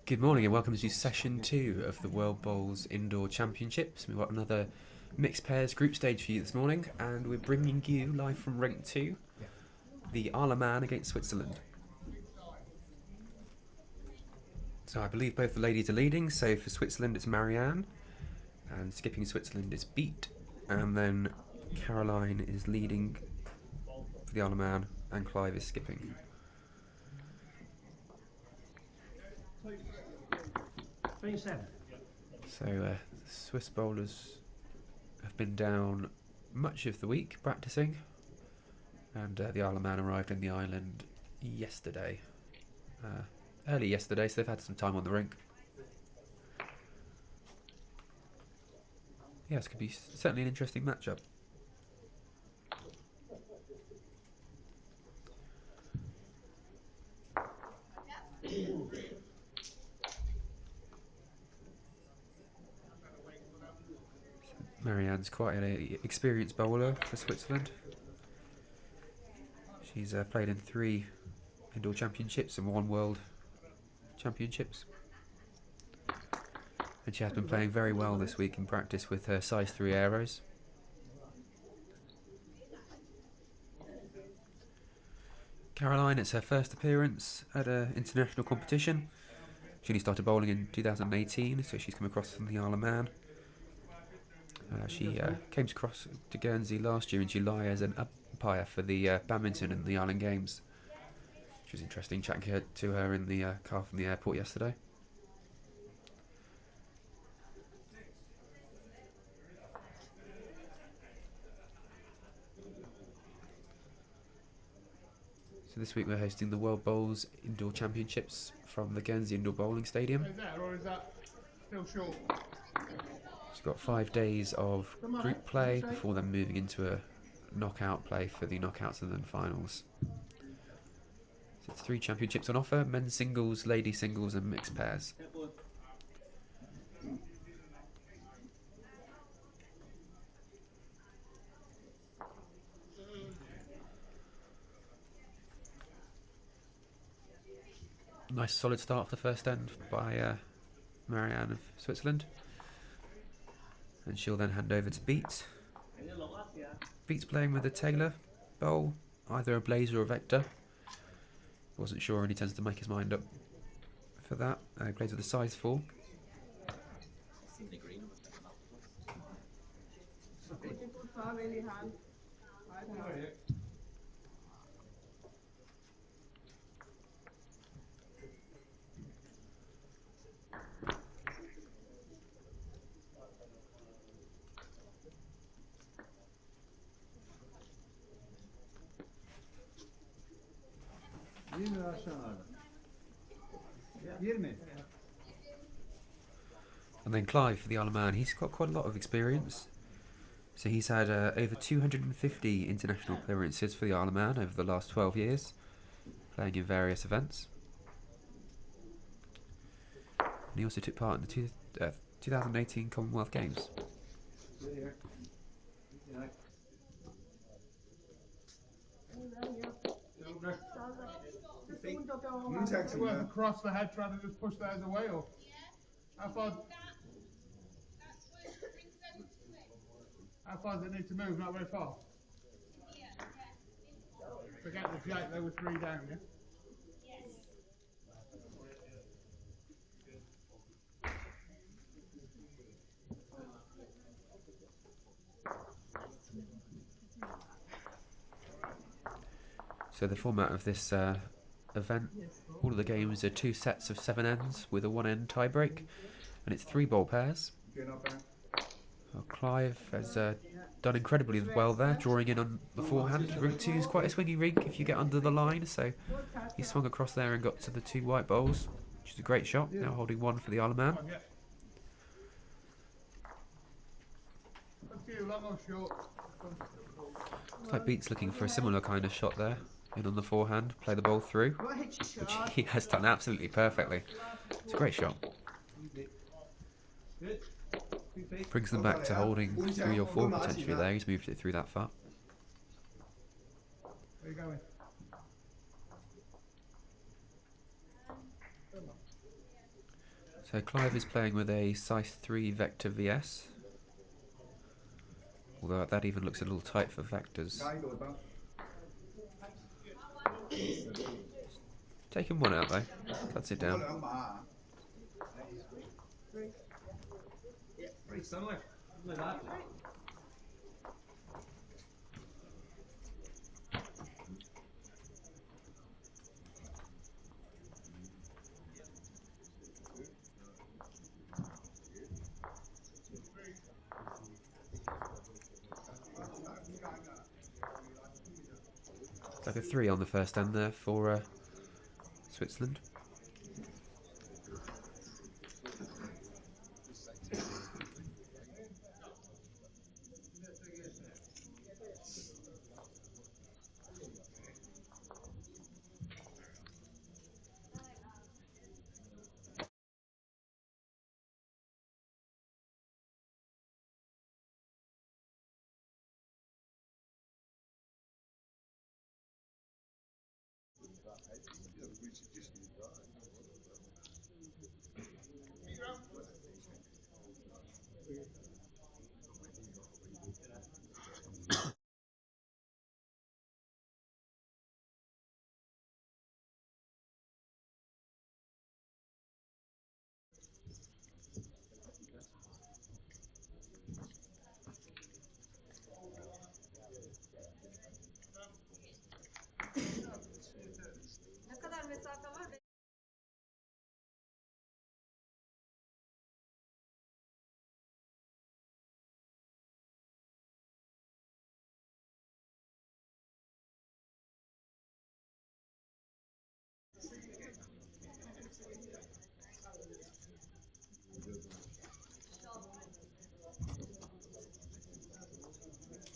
Good morning and welcome to session 2 of the World Bowls Indoor Championships. We've got another mixed pairs group stage for you this morning, and we're bringing you live from Rink 2, the Isle of Man against Switzerland. So I believe both the ladies are leading, so for Switzerland it's Marianne, and skipping Switzerland it's Beat, and then Caroline is leading for the Isle of Man, and Clive is skipping. So Swiss bowlers have been down much of the week practicing, and the Isle of Man arrived in the island yesterday, early yesterday, so they've had some time on the rink. Yeah, this could be certainly an interesting matchup. Marianne's quite an experienced bowler for Switzerland. She's played in 3 indoor championships and 1 world championships. And she has been playing very well this week in practice with her size 3 arrows. Caroline, it's her first appearance at an international competition. She only started bowling in 2018, so she's come across from the Isle of Man. She came across to Guernsey last year in July as an umpire for the badminton and the Island Games. Which was interesting chatting to her in the car from the airport yesterday. So this week we're hosting the World Bowls Indoor Championships from the Guernsey Indoor Bowling Stadium. Is that, or is that still short? It's got 5 days of group play before then moving into a knockout play for the knockouts and then finals. So it's 3 championships on offer: men's singles, lady singles and mixed pairs. Nice solid start for the first end by Marianne of Switzerland. And she'll then hand over to Beat. Beat's playing with a Taylor bowl, either a Blazer or a Vector. Wasn't sure, and he tends to make his mind up for that. He plays with a size 4. And then Clive for the Isle of Man. He's got quite a lot of experience. So he's had over 250 international appearances for the Isle of Man over the last 12 years, playing in various events. And he also took part in the 2018 Commonwealth Games. You work across the head trying to just push theirs away, or how far does it need to move? Not very far. Forget the Jake, there were 3 down, yeah? So the format of this event, all of the games are 2 sets of 7 ends with a 1 end tie break, and it's 3 bowl pairs. Well, Clive has done incredibly well there, drawing in on the forehand. Rink 2 is quite a swingy rink if you get under the line, so he swung across there and got to the 2 white bowls, which is a great shot. Now holding 1 for the Isle of Man. Looks like Beat's looking for a similar kind of shot there. In on the forehand, play the ball through, which he has done absolutely perfectly. It's a great shot. Brings them back to holding 3 or 4 potentially there. He's moved it through that far. Where are you going? So Clive is playing with a size 3 Vector VS. Although that even looks a little tight for Vectors. Taking one out though. Cuts it down. Pretty similar. Look at that. Like a 3 on the first end there for Switzerland.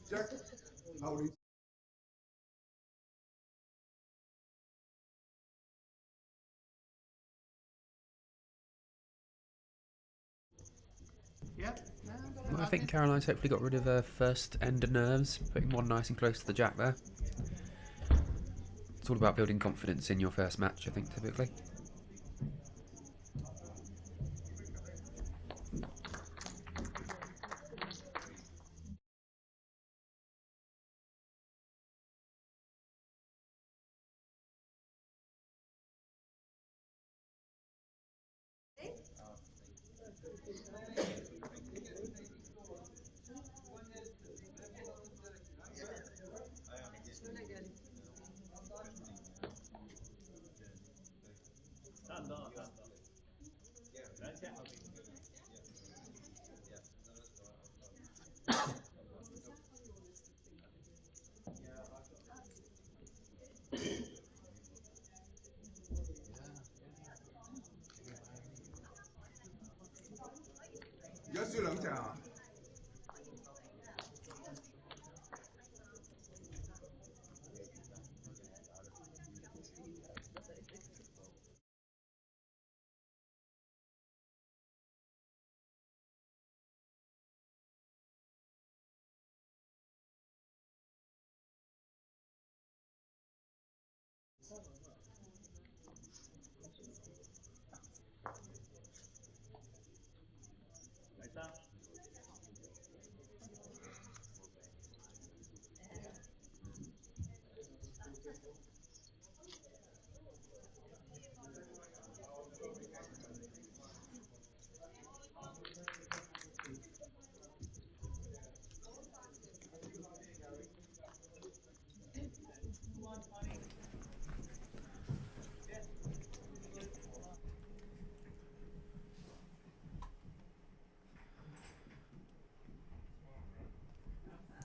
Jack, how are you? Well, I think Caroline's hopefully got rid of her first end of nerves, putting one nice and close to the jack there. It's all about building confidence in your first match, I think, typically.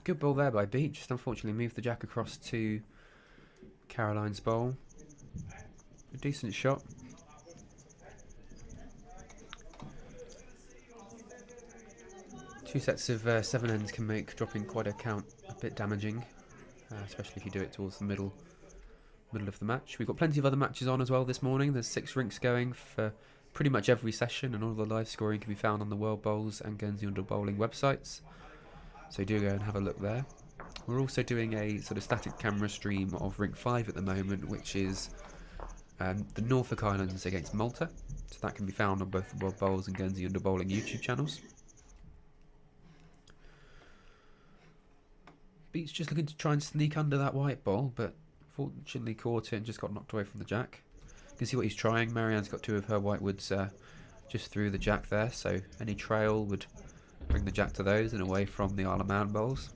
Good ball there by Beach, just unfortunately moved the jack across to Caroline's bowl. A decent shot. Two sets of 7 ends can make dropping quite a count a bit damaging, especially if you do it towards the middle of the match. We've got plenty of other matches on as well this morning. There's 6 rinks going for pretty much every session, and all the live scoring can be found on the World Bowls and Guernsey Underdog Bowling websites. So do go and have a look there. We're also doing a sort of static camera stream of Rink 5 at the moment, which is and the Norfolk Islands against Malta. So that can be found on both the World Bowls and Guernsey Under Bowling YouTube channels. Beats just looking to try and sneak under that white ball, but fortunately caught it and just got knocked away from the jack. You can see what he's trying. Marianne's got 2 of her whitewoods just through the jack there, so any trail would bring the jack to those and away from the Isle of Man bowls.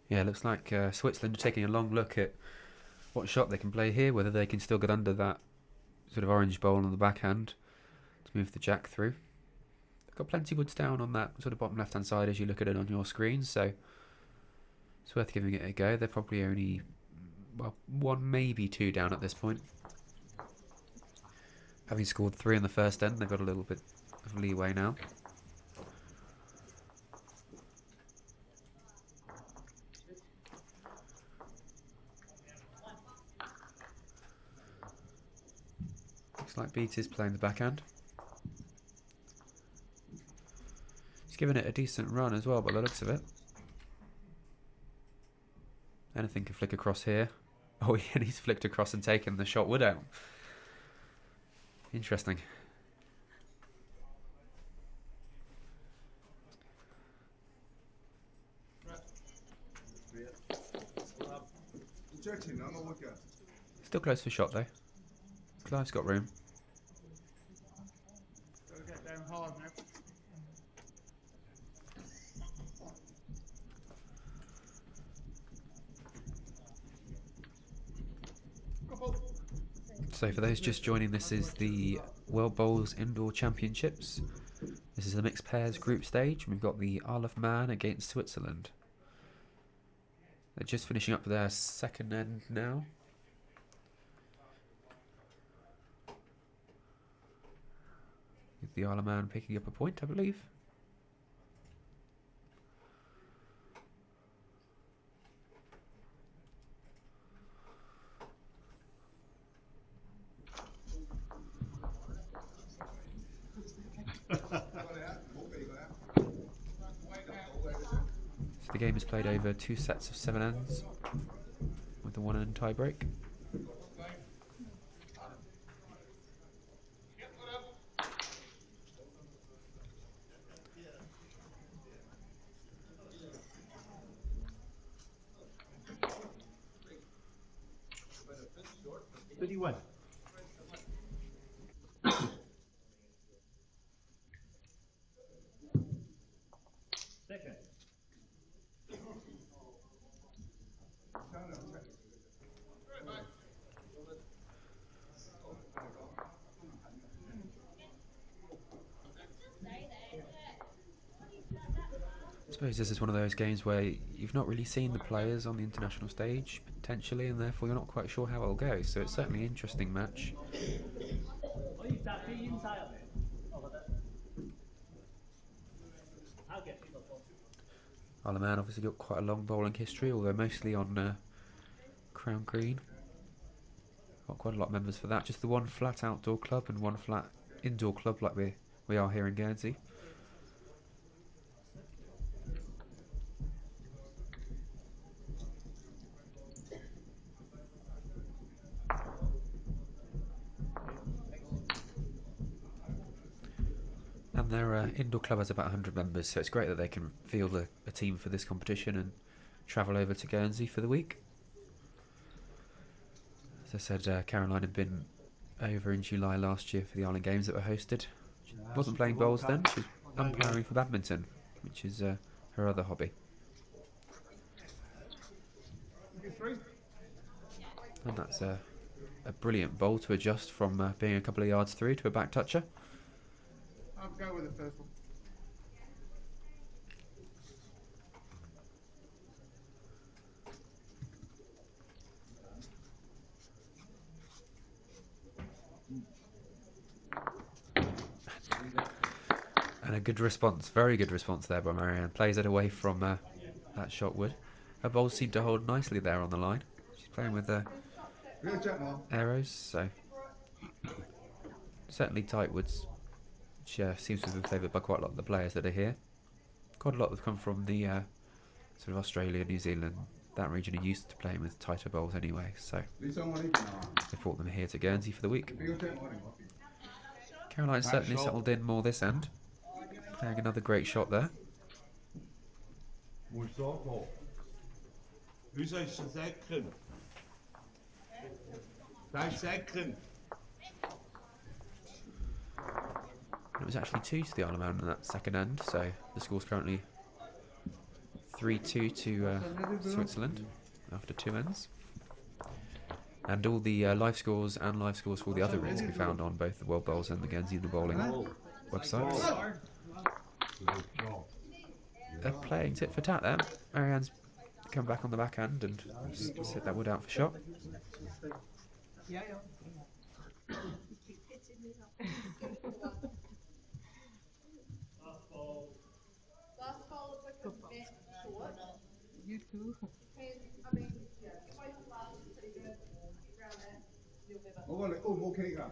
Yeah, looks like Switzerland are taking a long look at what shot they can play here, whether they can still get under that sort of orange bowl on the backhand to move the jack through. They've got plenty woods down on that sort of bottom left-hand side as you look at it on your screen, so it's worth giving it a go. They're probably only, well, 1, maybe 2 down at this point. Having scored 3 in the first end, they've got a little bit of leeway now. Looks like Beat is playing the backhand. He's given it a decent run as well by the looks of it. Anything can flick across here. Oh, yeah, and he's flicked across and taken the shot wood out. Interesting. Still close for shot though. Clive's got room. Gotta get down hard now. So for those just joining, this is the World Bowls Indoor Championships. This is the mixed pairs group stage. We've got the Isle of Man against Switzerland. They're just finishing up their second end now. With the Isle of Man picking up a point, I believe. So the game is played over 2 sets of 7 ends with the 1 end tie break. Second. I suppose this is one of those games where you've not really seen the players on the international stage, potentially, and therefore you're not quite sure how it'll go. So it's certainly an interesting match. Oh, you start the inside of it. Over there. I'll get you the phone. Isle of Man obviously got quite a long bowling history, although mostly on Crown Green. Got quite a lot of members for that. Just the one flat outdoor club and one flat indoor club like we are here in Guernsey. And their indoor club has about 100 members, so it's great that they can field a team for this competition and travel over to Guernsey for the week. As I said, Caroline had been over in July last year for the Island Games that were hosted. She wasn't playing bowls then, she was umpiring for badminton, which is her other hobby. Get three. And that's a brilliant bowl to adjust from being a couple of yards through to a back toucher. I'll go with the first one. And a good response, very good response there by Marianne. Plays it away from that shot wood. Her bowls seem to hold nicely there on the line. She's playing with arrows, so certainly tight woods. She seems to have been favoured by quite a lot of the players that are here. Quite a lot have come from the sort of Australia, New Zealand, that region are used to playing with tighter bowls anyway, so they brought them here to Guernsey for the week. Caroline's certainly settled in more this end. Playing another great shot there. Who's a second? 5 seconds. It was actually 2 to the Isle of Man in that second end, so the score's currently 3-2 to Switzerland after 2 ends. And all the live scores and live scores for the other ends can be found on both the World Bowls and the Guernsey Bowling websites. They're playing tit for tat there. Marianne's come back on the backhand and set that wood out for shot. You too. Okay, guys.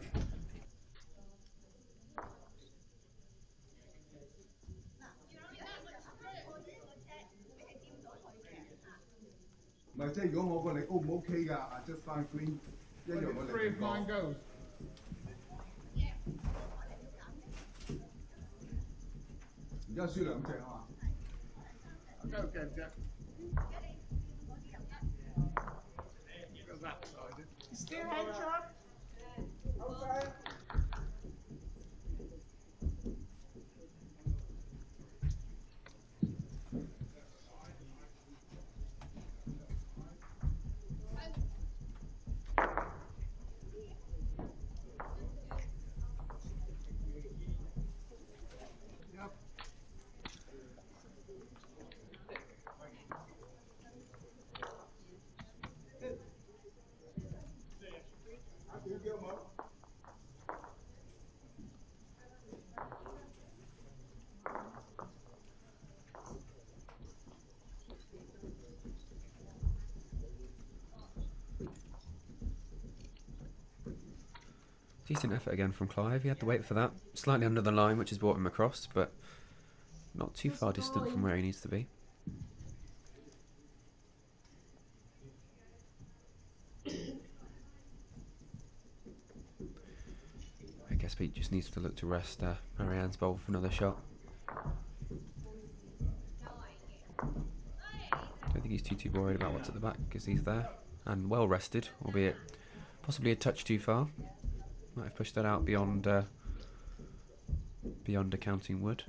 唔係，即係如果我過嚟 O 唔 OK 㗎？Just fine green，一樣我嚟。Three of mine goes.而家輸2隻啊嘛。Go again, Jack. Still head shot. Okay. Decent effort again from Clive. He had to wait for that. Slightly under the line, which has brought him across, but not too far distant from where he needs to be. I guess Pete just needs to look to rest Marianne's bowl for another shot. Don't think he's too worried about what's at the back because he's there and well rested, albeit possibly a touch too far. Might have pushed that out beyond accounting wood.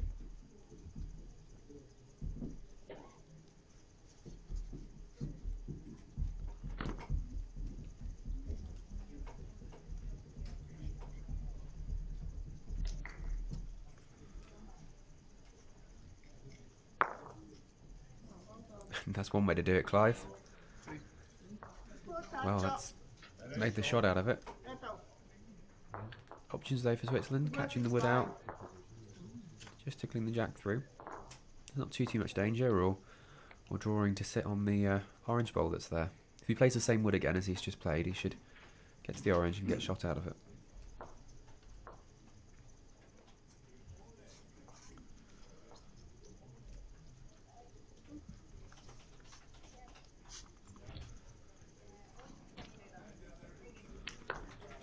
That's one way to do it, Clive. Well, that's made the shot out of it. Options though for Switzerland, catching the wood out, just tickling the jack through. There's not too much danger or drawing to sit on the orange bowl that's there. If he plays the same wood again as he's just played, he should get to the orange and get shot out of it.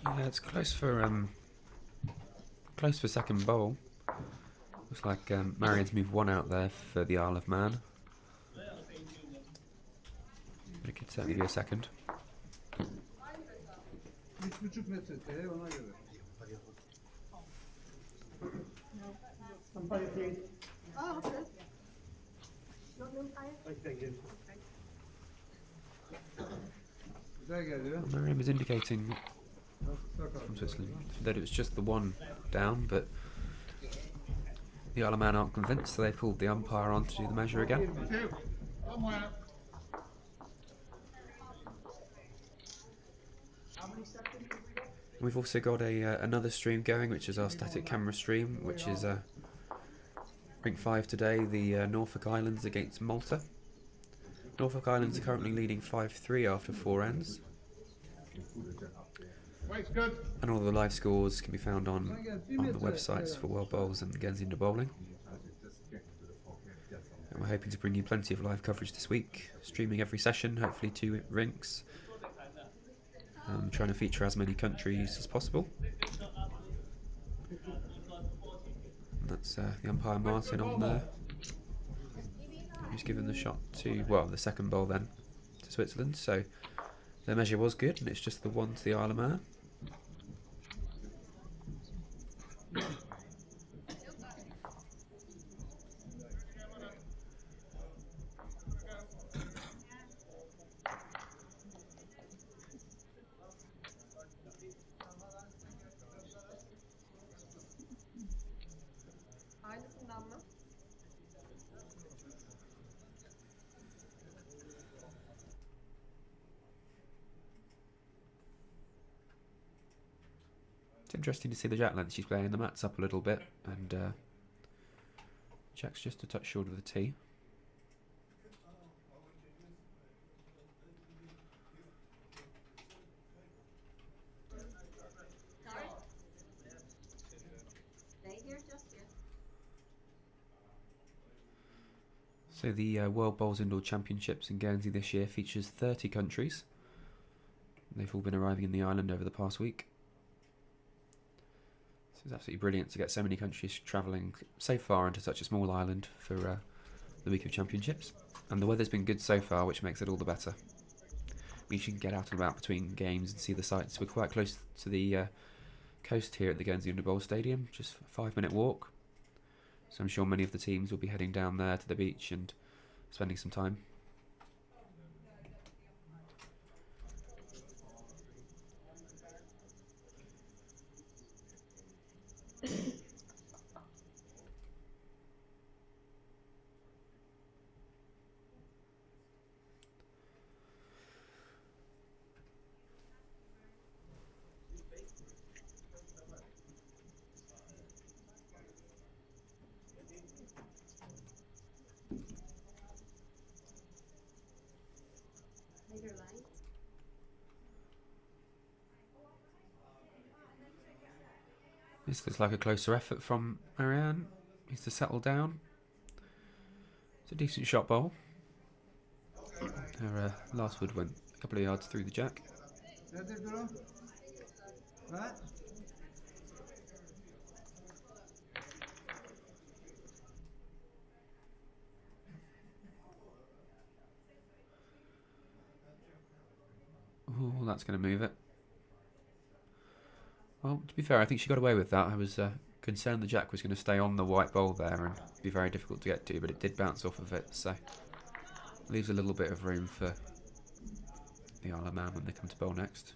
Yeah, it's close for second bowl. Looks like Marianne's moved one out there for the Isle of Man. But it could certainly be a second. Oh, okay. Not no fire. Miriam is indicating from Switzerland that it was just the one down, but the Isle of Man aren't convinced, so they pulled the umpire on to do the measure again. We've also got another stream going, which is our static camera stream, which is Rink 5 today, the Norfolk Islands against Malta. Norfolk Islands are currently leading 5-3 after 4 ends. And all the live scores can be found on the websites for World Bowls and Guernsey Indoor Bowling. And we're hoping to bring you plenty of live coverage this week, streaming every session, hopefully 2 rinks. Trying to feature as many countries as possible. And that's the umpire Martin on there, who's given the shot to, well, the second bowl then to Switzerland. So their measure was good, and it's just the one to the Isle of Man. It's interesting to see the jack length she's playing. The mat's up a little bit, and jack's just a touch short of the tee. So the World Bowls Indoor Championships in Guernsey this year features 30 countries. They've all been arriving in the island over the past week. So it's absolutely brilliant to get so many countries travelling so far into such a small island for the week of championships. And the weather's been good so far, which makes it all the better. Means you can get out and about between games and see the sights. We're quite close to the coast here at the Guernsey Indoor Bowl Stadium, just a 5-minute walk. So I'm sure many of the teams will be heading down there to the beach and spending some time. This looks like a closer effort from Marianne. Needs to settle down. It's a decent shot bowl. Her last wood went a couple of yards through the jack. Oh, that's going to move it. Well, to be fair, I think she got away with that. I was concerned the jack was going to stay on the white bowl there and be very difficult to get to, but it did bounce off of it, so leaves a little bit of room for the Isle of Man when they come to bowl next.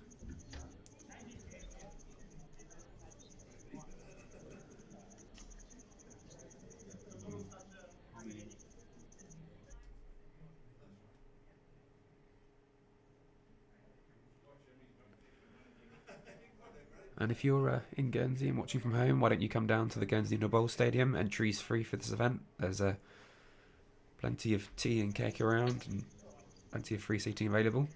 And if you're in Guernsey and watching from home, why don't you come down to the Guernsey Indoor Bowl Stadium? Entry's free for this event. There's plenty of tea and cake around and plenty of free seating available.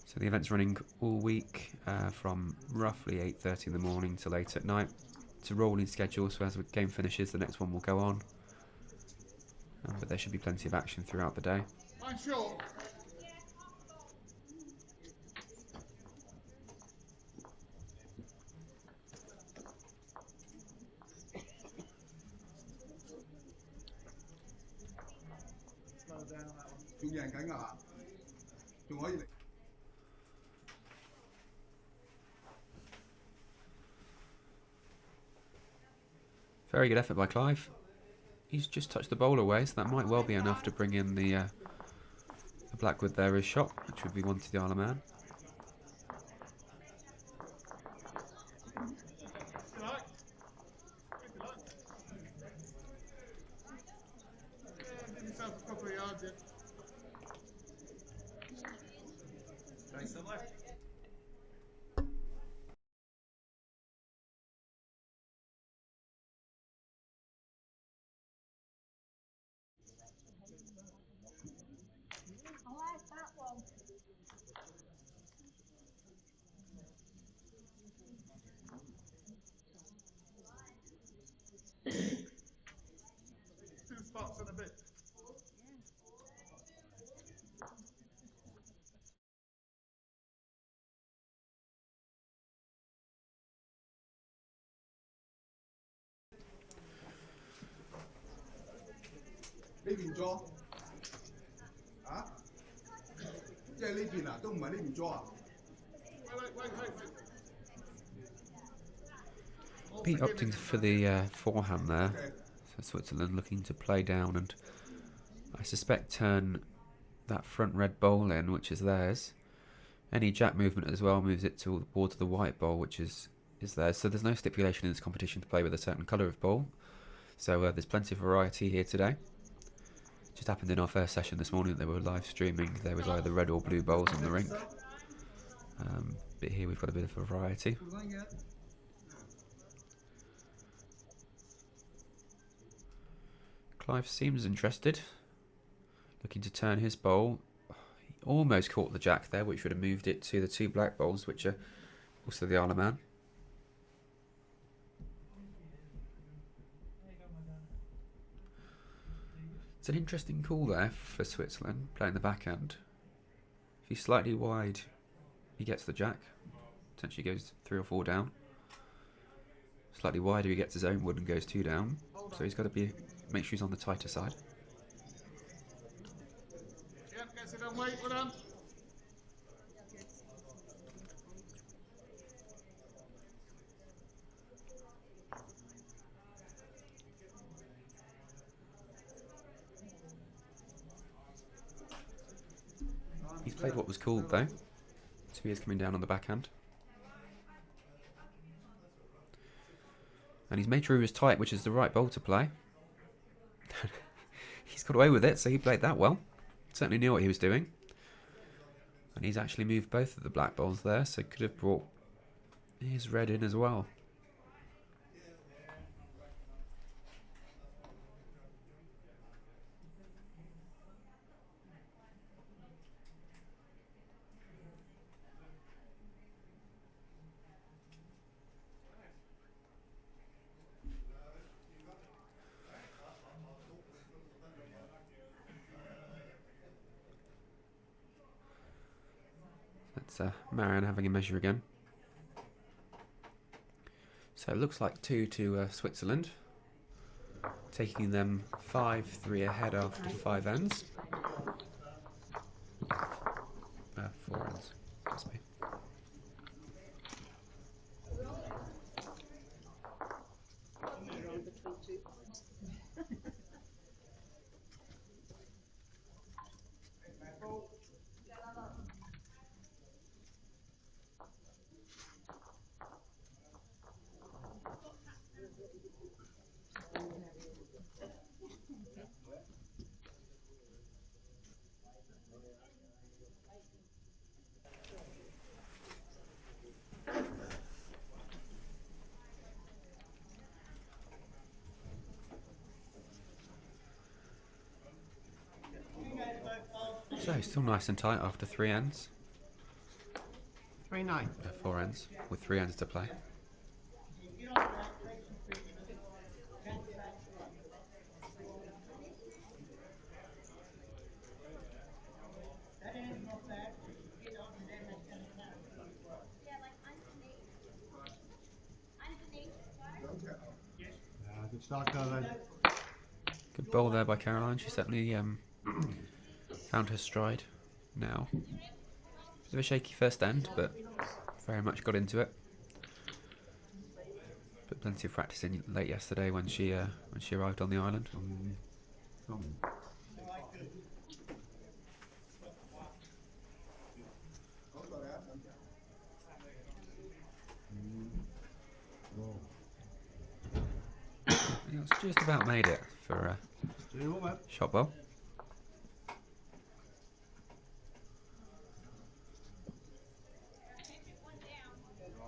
So the event's running all week from roughly 8:30 in the morning till 8 at night. It's a rolling schedule, so as the game finishes, the next one will go on. But there should be plenty of action throughout the day. I'm sure. Very good effort by Clive. He's just touched the bowl away, so that might well be enough to bring in the The Blackwood there is shot, which would be one to the Isle of Man. I like that one. Two spots and a bit. Này邊咗啊？即係呢邊啊，都唔係呢邊咗啊Pete opting for the forehand there. So Switzerland looking to play down and I suspect turn that front red bowl in, which is theirs. Any jack movement as well moves it towards the white bowl, which is theirs. So there's no stipulation in this competition to play with a certain colour of bowl. So there's plenty of variety here today. Just happened in our first session this morning that they were live streaming. There was either red or blue bowls on the rink. But here we've got a bit of a variety. Clive seems interested. Looking to turn his bowl. He almost caught the jack there, which would have moved it to the two black bowls, which are also the Isle of Man. It's an interesting call there for Switzerland, playing the backhand. If he's slightly wide, he gets the jack. Potentially goes 3 or 4 down. Slightly wider, he gets his own wood and goes 2 down. So he's got to make sure he's on the tighter side. Yep, gets it on weight, well done. He's played what was called though. So he is coming down on the backhand. And he's made sure he was tight, which is the right bowl to play. He's got away with it, so he played that well. Certainly knew what he was doing. And he's actually moved both of the black bowls there, so could have brought his red in as well. That's Marianne having a measure again. So it looks like 2 to Switzerland, taking them 5-3 ahead after 5 ends. 4 ends, must be. So still nice and tight after 3 ends. 3-9. 4 ends, with 3 ends to play. Good start, Caroline. Good bowl there by Caroline. She certainly found her stride now. Bit of a shaky first end, but very much got into it. But plenty of practice in late yesterday when she arrived on the island. It's just about made it for Shotwell.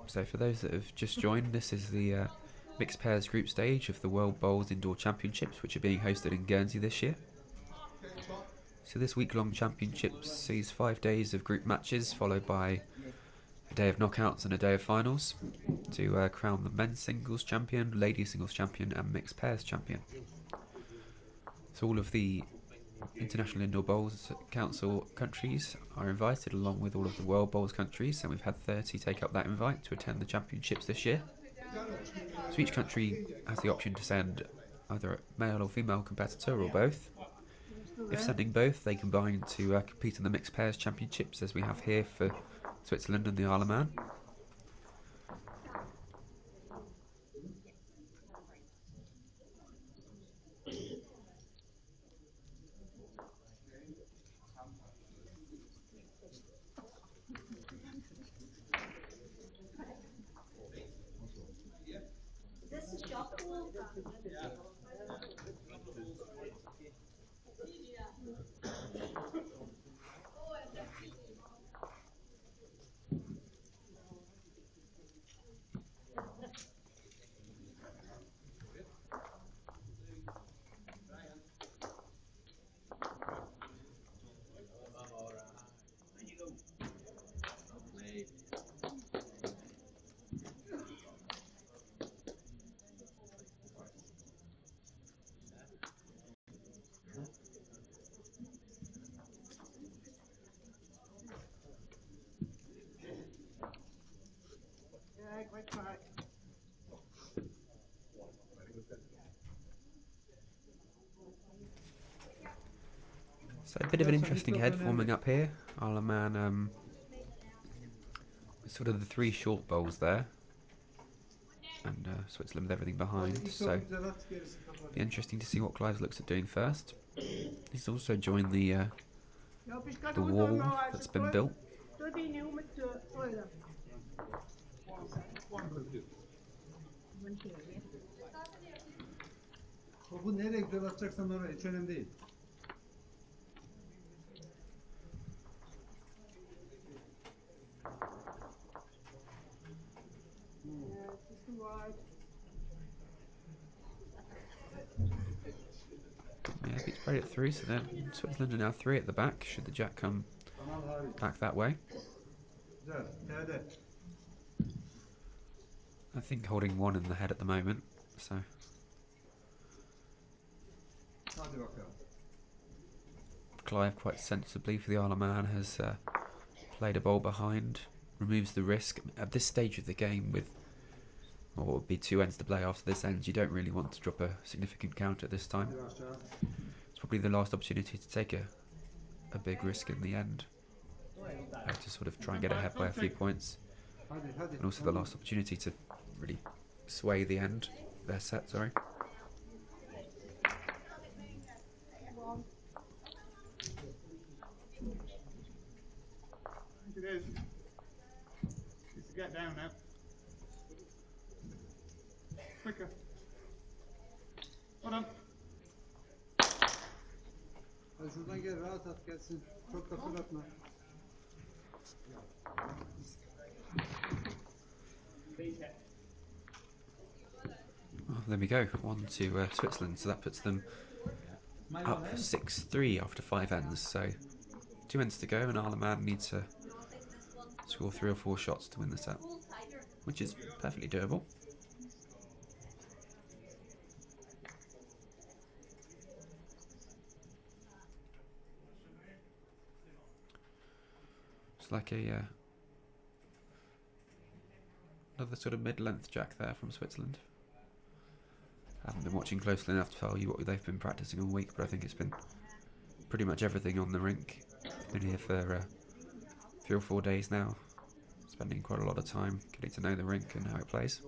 So for those that have just joined, this is the mixed pairs group stage of the World Bowls Indoor Championships, which are being hosted in Guernsey this year. So this week-long championships sees 5 days of group matches, followed by a day of knockouts and a day of finals, to crown the men's singles champion, ladies singles champion and mixed pairs champion. So all of the International Indoor Bowls Council countries are invited, along with all of the World Bowls countries, and we've had 30 take up that invite to attend the championships this year. So each country has the option to send either a male or female competitor or both. If sending both, they combine to compete in the mixed pairs championships, as we have here for Switzerland and the Isle of Man. Is this a shop pool? So a bit of an interesting head forming up here. Isle of Man, sort of the 3 short bowls there, and Switzerland with everything behind. So be interesting to see what Clive looks at doing first. He's also joined the wall that's been built. Topu nereye güzel atacaksan oraya hiç önemli değil. Yeah, he's played it through, so then Switzerland are now 3 at the back, should the jack come back that way. Güzel. T'de. I think holding 1 in the head at the moment, so Hadi bakalım. Clive quite sensibly for the Isle of Man has played a bowl behind, removes the risk. At this stage of the game, with what would be 2 ends to play after this ends, you don't really want to drop a significant count at this time. Bir aşağı. It's probably the last opportunity to take a big risk in the end, to sort of try and get ahead by a few points, Hadi hadi. and also the last opportunity to really sway the end, their set, sorry. It is. Needs to get down now. Quicker. Hold on. Hadi şuradan gel, rahat at gelsin. Çok da fırlatma. Well, there we go, 1 to Switzerland, so that puts them up 6-3 after 5 ends, so 2 ends to go, and Isle of Man needs to score 3 or 4 shots to win the set, which is perfectly doable. It's like a another sort of mid-length jack there from Switzerland. I haven't been watching closely enough to tell you what they've been practicing all week, but I think it's been pretty much everything on the rink. Been here for 3 or 4 days now, spending quite a lot of time getting to know the rink and how it plays.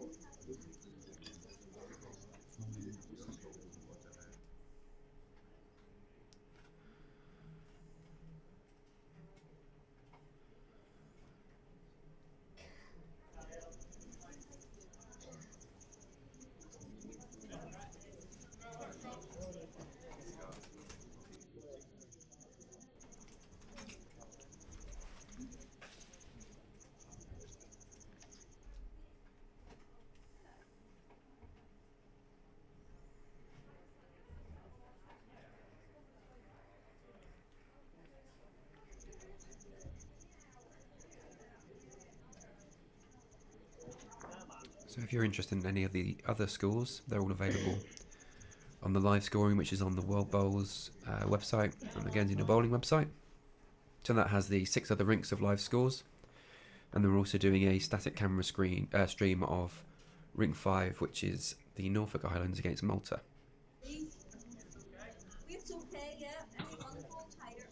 So if you're interested in any of the other scores, they're all available on the live scoring, which is on the World Bowls website and the Guernsey No Bowling website. So that has the 6 other rinks of live scores, and they're also doing a static camera stream of Rink 5, which is the Norfolk Islands against Malta. It's okay, yeah. Anyone hold tighter.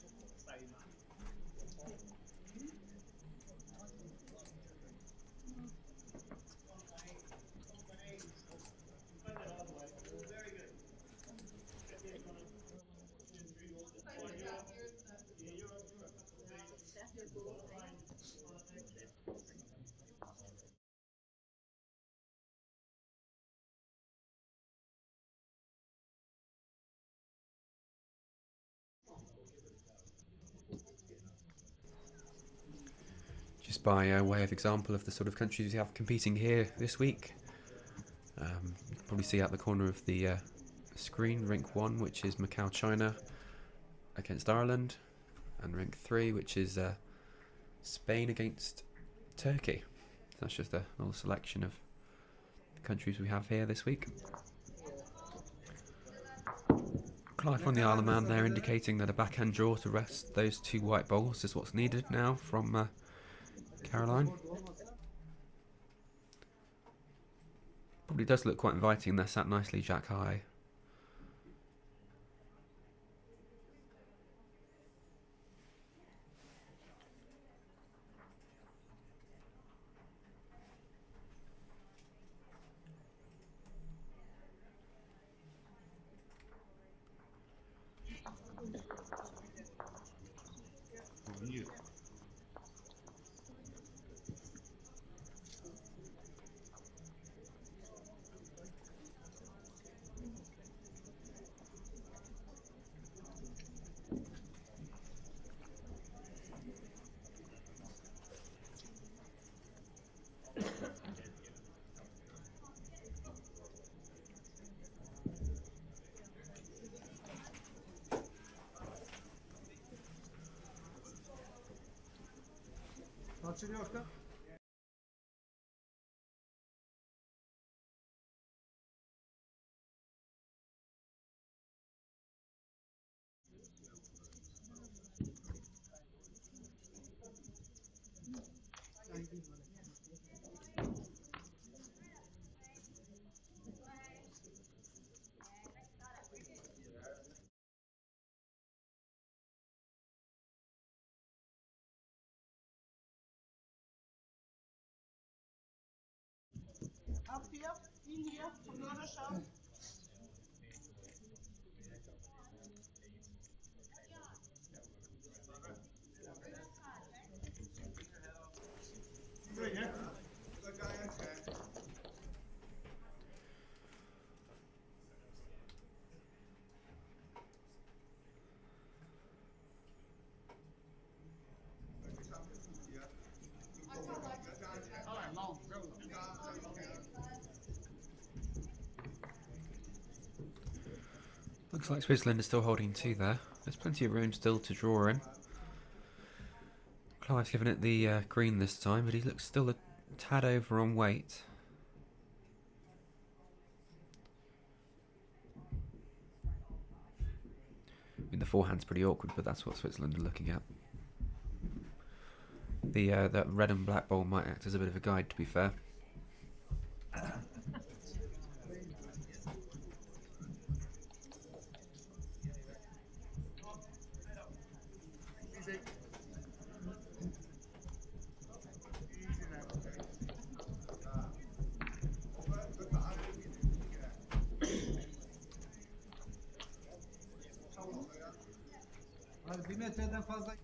Just by way of example of the sort of countries we have competing here this week, you can probably see out the corner of the screen Rink 1, which is Macau, China against Ireland, and Rink 3, which is Spain against Turkey. That's just a little selection of the countries we have here this week. Clive on the Isle of Man there indicating that a backhand draw to rest those 2 white bowls is what's needed now from Caroline. Probably does look quite inviting. They're sat nicely jack high. You. Açılıyor da. Up here, in here, from the other side. Looks like Switzerland is still holding 2 there. There's plenty of room still to draw in. Clive's given it the green this time, but he looks still a tad over on weight. I mean, the forehand's pretty awkward, but that's what Switzerland are looking at. The red and black bowl might act as a bit of a guide, to be fair. Hadi 1 metreden fazla.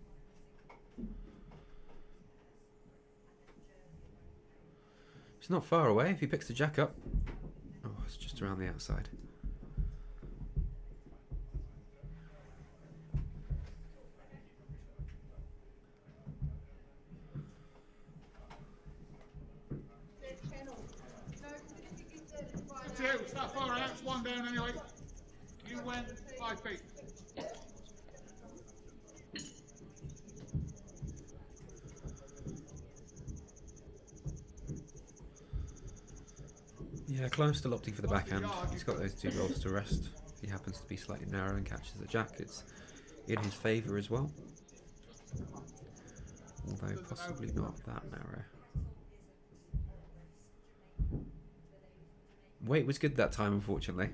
It's not far away if he picks the jack up. Oh, it's just around the outside. It's you, it's not far out, it's one down anyway. You went 5 feet. Yeah, Clive's still opting for the backhand. He's got those 2 balls to rest. If he happens to be slightly narrow and catches the jack, it's in his favour as well. Although possibly not that narrow. Weight was good that time, unfortunately.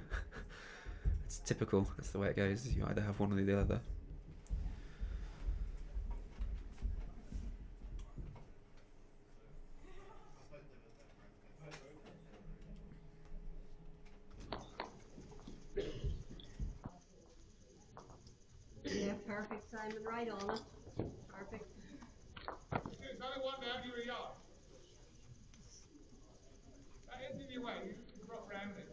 It's typical, that's the way it goes. You either have one or the other. Yeah, perfect, Simon. Right on it. Perfect. There's only one down your yard. That is in your way. You drop round it.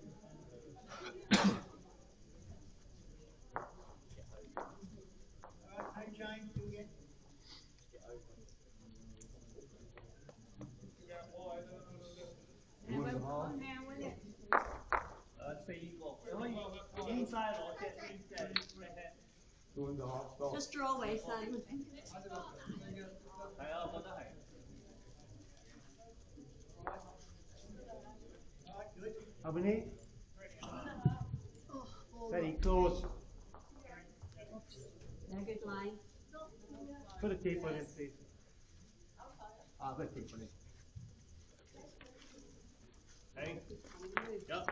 Hey, James, do we get? Yeah, well, come now, will you? 4個，你可以 inside 攞隻 inside 係 Just draw away, Simon. 啊，我覺得係。Albany, Oh, very close. yeah, good line. Put a tape on it, please. Ah, put a tape on it. Hey. Yep.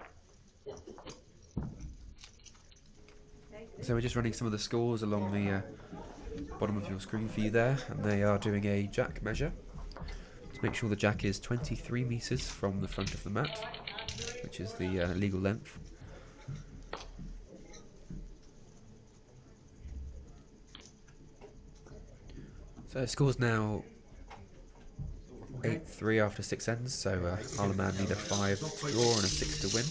So we're just running some of the scores along the bottom of your screen for you there, and they are doing a jack measure to make sure the jack is 23 metres from the front of the mat, which is the legal length. So the score's now 8-3 after 6 ends, so Isle of Man need a 5 to draw and a 6 to win.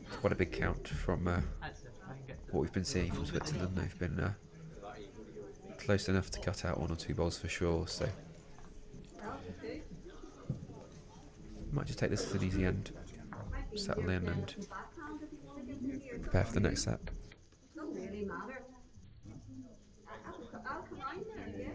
It's quite a big count from what we've been seeing from Switzerland. They've been close enough to cut out 1 or 2 balls for sure, so might just take this as an easy end, settle in and prepare for the next set. Doesn't really matter. I'll come on there, yeah.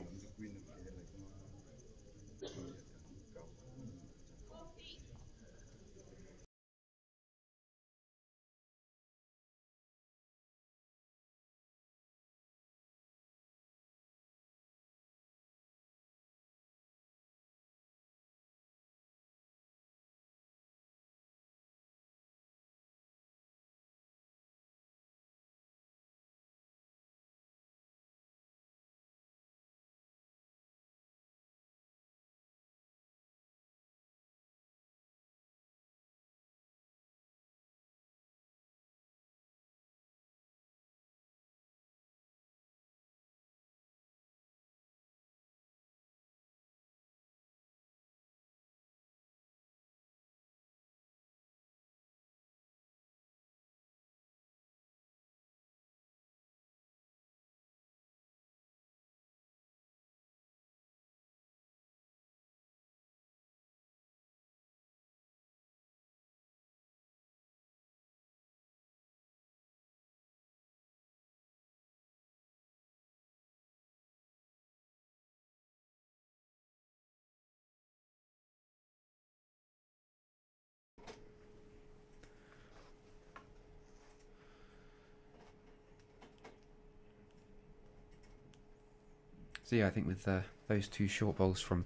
So yeah, I think with those 2 short balls from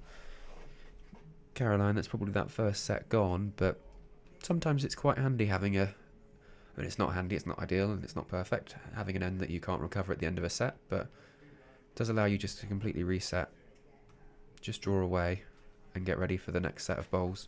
Caroline, that's probably that first set gone, but sometimes it's quite handy having I mean, it's not handy, it's not ideal, and it's not perfect, having an end that you can't recover at the end of a set, but it does allow you just to completely reset, just draw away, and get ready for the next set of bowls.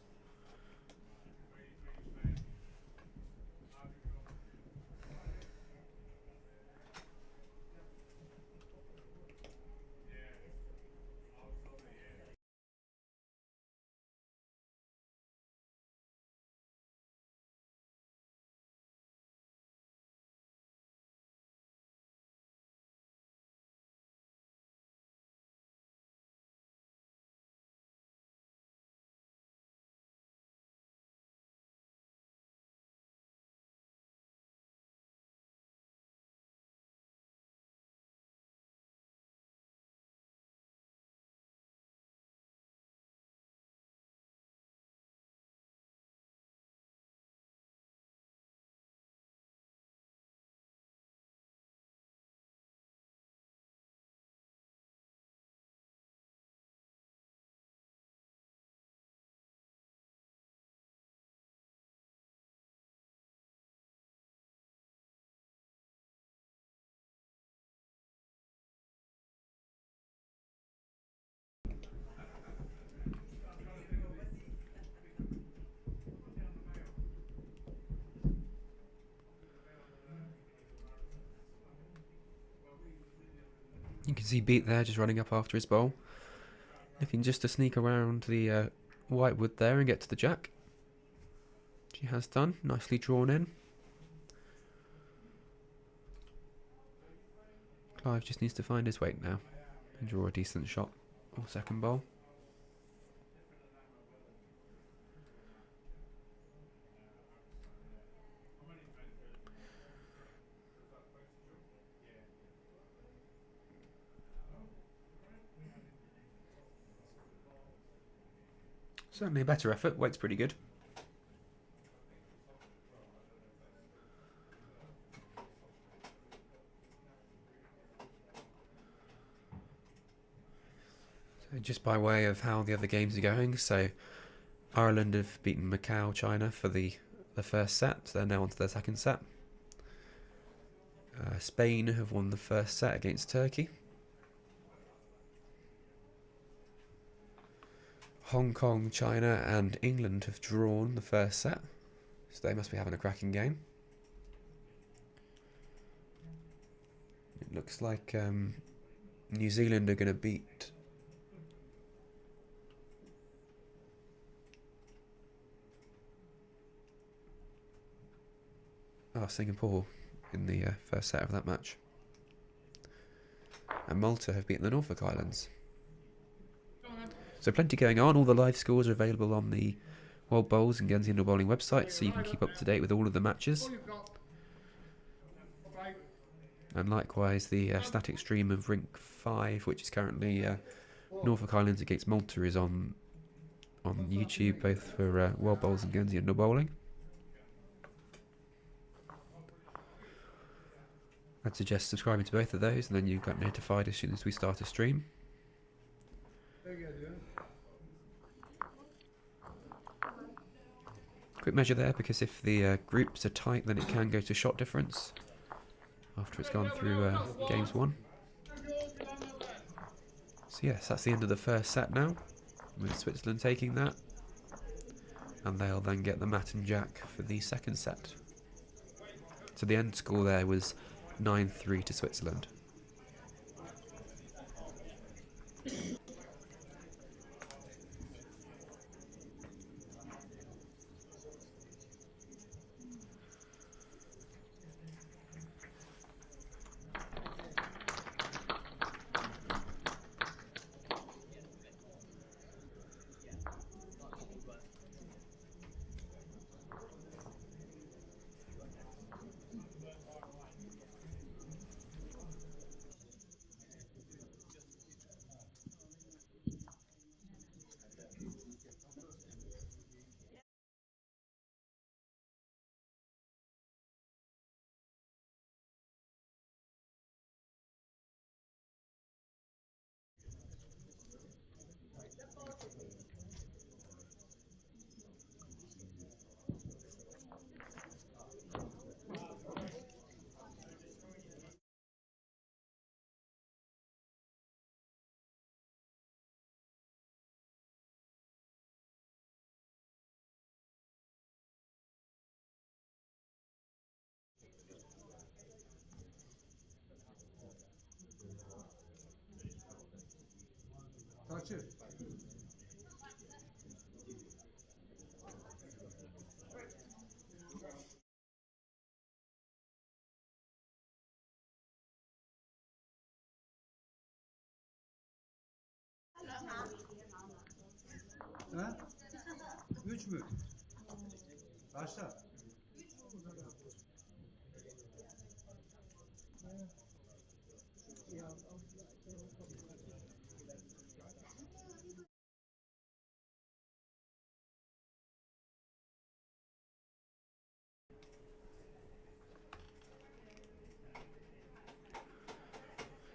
See Beat there, just running up after his bowl. Looking just to sneak around the white wood there and get to the jack. She has done. Nicely drawn in. Clive just needs to find his weight now and draw a decent shot or second bowl. Certainly a better effort. Weight's pretty good. So just by way of how the other games are going, so Ireland have beaten Macau, China for the first set. So they're now on to their second set. Spain have won the first set against Turkey. Hong Kong, China and England have drawn the first set, so they must be having a cracking game. It looks like New Zealand are going to beat Singapore in the first set of that match. And Malta have beaten the Norfolk Islands. So plenty going on. All the live scores are available on the World Bowls and Guernsey Indoor Bowling website, so you can keep up to date with all of the matches. And likewise, the static stream of Rink 5, which is currently Norfolk Islands against Malta, is on YouTube, both for World Bowls and Guernsey Indoor Bowling. I'd suggest subscribing to both of those, and then you get notified as soon as we start a stream. Quick measure there, because if the groups are tight, then it can go to shot difference after it's gone through games 1. So yes, that's the end of the first set now, with Switzerland taking that, and they'll then get the mat and jack for the second set. So the end score there was 9-3 to Switzerland. Touch it. Ha? 3 mü? Başla.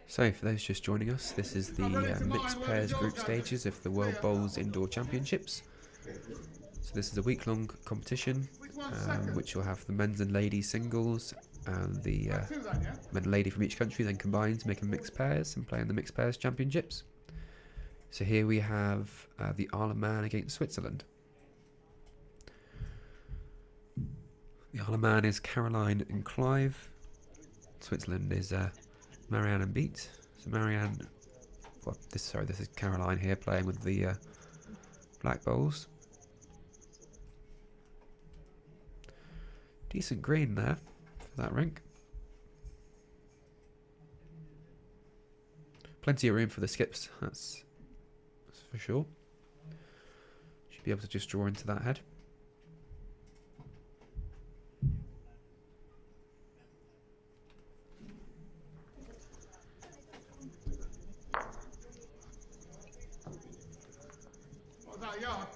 So, for those just joining us, this is the mixed pairs group stages of the World Bowls Indoor Championships. So this is a week-long competition, which will have the men's and ladies singles, and the men and lady from each country then combine to make a mixed pairs and play in the mixed pairs championships. So here we have the Isle of Man against Switzerland. The Isle of Man is Caroline and Clive. Switzerland is Marianne and Beat. So Marianne, well, this is Caroline here playing with the black bowls. Decent green there for that rink. Plenty of room for the skips, that's for sure. Should be able to just draw into that head. What's that, yard?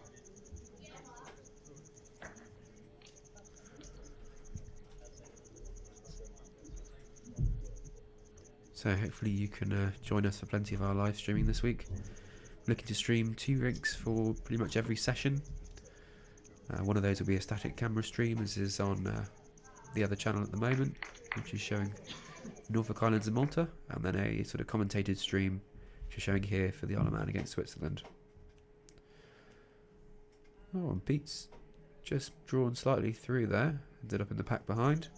So hopefully you can join us for plenty of our live streaming this week. Looking to stream 2 rinks for pretty much every session. One of those will be a static camera stream, as is on the other channel at the moment, which is showing Norfolk Islands and Malta, and then a sort of commentated stream, which is showing here for the Isle of Man against Switzerland. Oh, and Pete's just drawn slightly through there, ended up in the pack behind.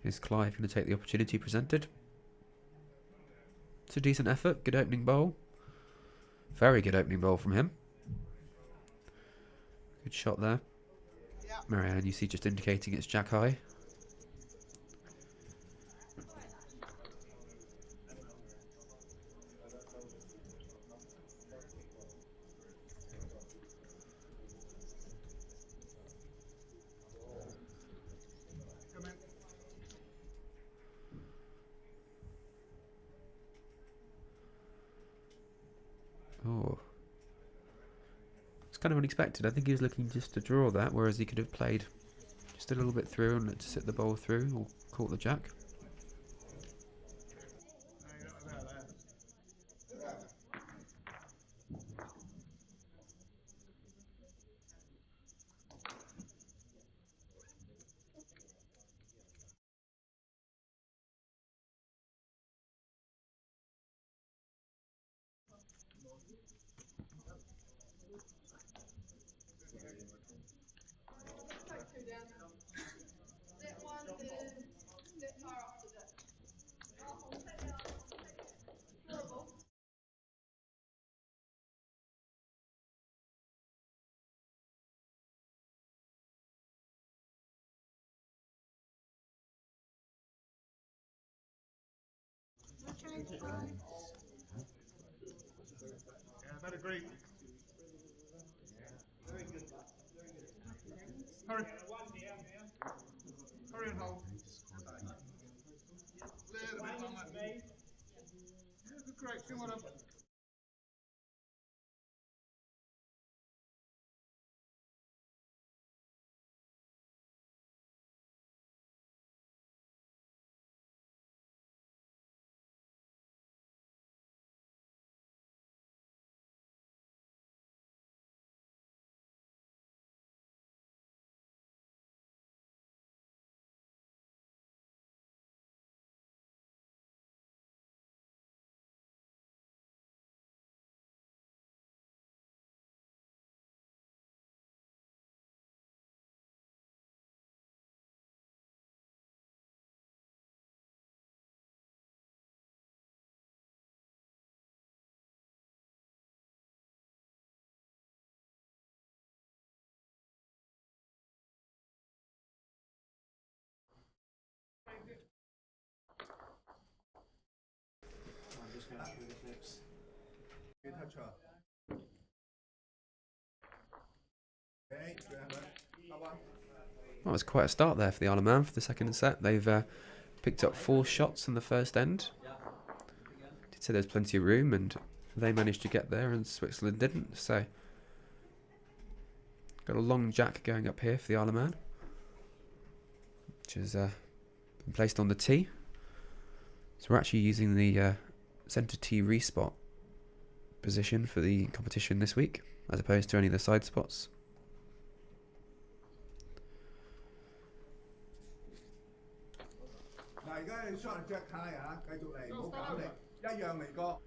Is Clive going to take the opportunity presented? It's a decent effort, good opening bowl. Very good opening bowl from him. Good shot there. Marianne, you see just indicating it's jack high. Oh. It's kind of unexpected. I think he was looking just to draw that, whereas he could have played just a little bit through and let to sit the ball through, or caught the jack. Yeah, better green. Hurry. Hurry and hold. Little bit on that. Yeah, good correction, well done. I'm just going through the clips. Good touch her. Okay, good effort. Up one. Well, it was quite a start there for the Isle of Man for the second set. They've picked up 4 shots in the first end. Did say there's plenty of room, and they managed to get there, and Switzerland didn't. So, got a long jack going up here for the Isle of Man, which has been placed on the tee. So we're actually using the centre tee respot position for the competition this week, as opposed to any of the side spots. Now, 而家你 shot 係 jack high 啊，繼續嚟，唔好減力，一樣嚟過。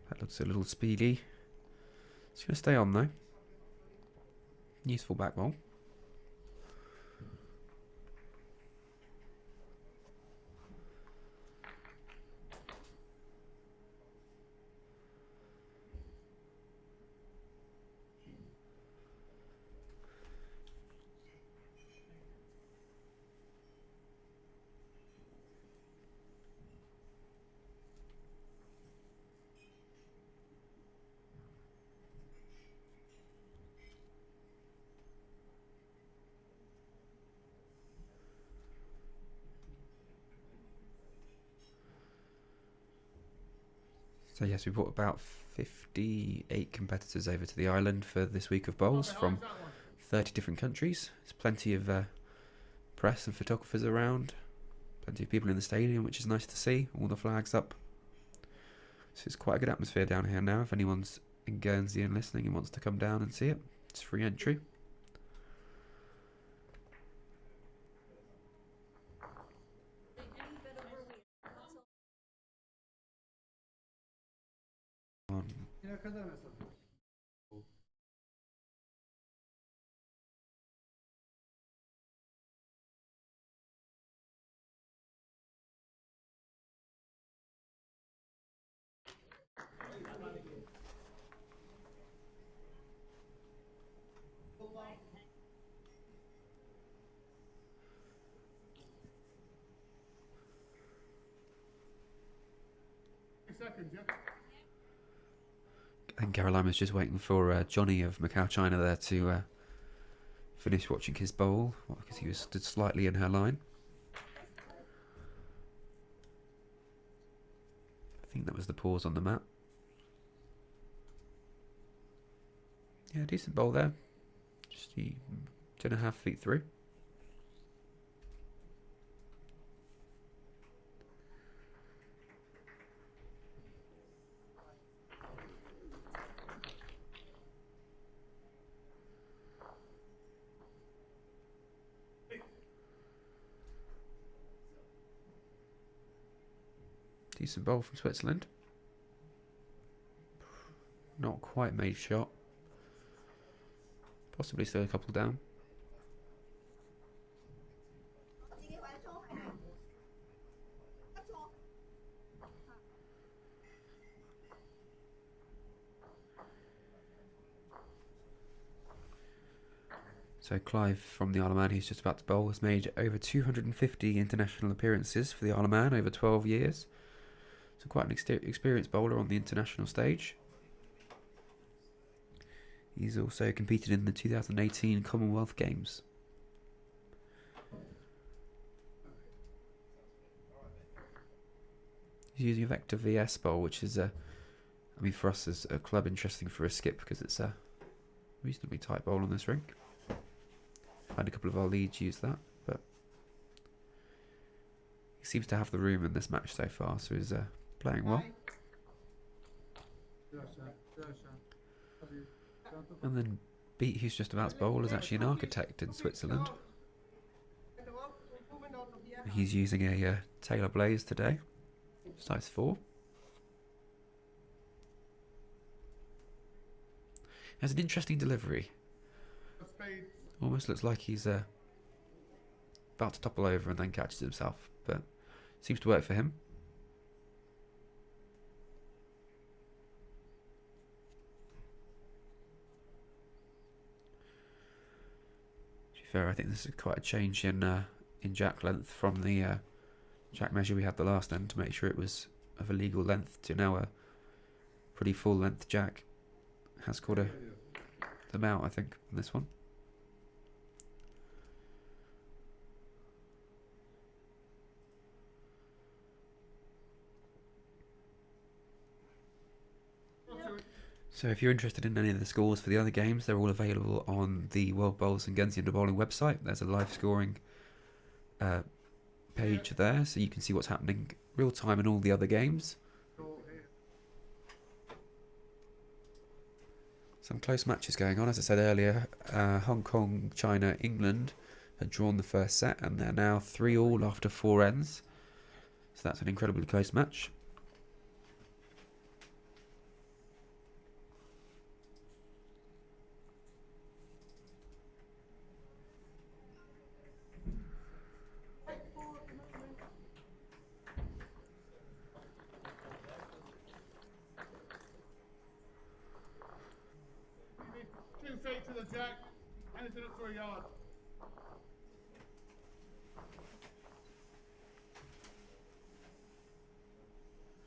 That looks a little speedy. It's going to stay on though. Useful back ball. So yes, we brought about 58 competitors over to the island for this week of bowls from 30 different countries. There's plenty of press and photographers around, plenty of people in the stadium, which is nice to see, all the flags up. So it's quite a good atmosphere down here now. If anyone's in Guernsey and listening and wants to come down and see it, it's free entry. Seconds, yeah. And Caroline was just waiting for Johnny of Macau, China there to finish watching his bowl, because he was stood slightly in her line. I think that was the pause on the mat. Yeah, decent bowl there. Just 2.5 feet through. Decent bowl from Switzerland. Not quite made shot. Possibly still a couple down. So Clive from the Isle of Man, who's just about to bowl, has made over 250 international appearances for the Isle of Man over 12 years. So quite an experienced bowler on the international stage. He's also competed in the 2018 Commonwealth Games. He's using a Vector VS bowl, which is I mean, for us as a club, interesting for a skip because it's a reasonably tight bowl on this rink. Find a couple of our leads use that, but he seems to have the room in this match so far, so he's playing well. And then Beat, who's just about to bowl, is actually an architect in Switzerland. He's using a Taylor Blaze today, size 4. Has an interesting delivery. Almost looks like he's about to topple over and then catches himself, but seems to work for him. To be fair, I think this is quite a change in jack length from the jack measure we had the last end to make sure it was of a legal length to now a pretty full length jack. Has caught them out, I think, on this one. So if you're interested in any of the scores for the other games, they're all available on the World Bowls and Guernsey Under Bowling website. There's a live scoring page there, so you can see what's happening real time in all the other games. Some close matches going on. As I said earlier, Hong Kong, China, England had drawn the first set, and they're now 3-3 after 4 ends. So that's an incredibly close match. 2 feet to the jack. Anything up to a yard.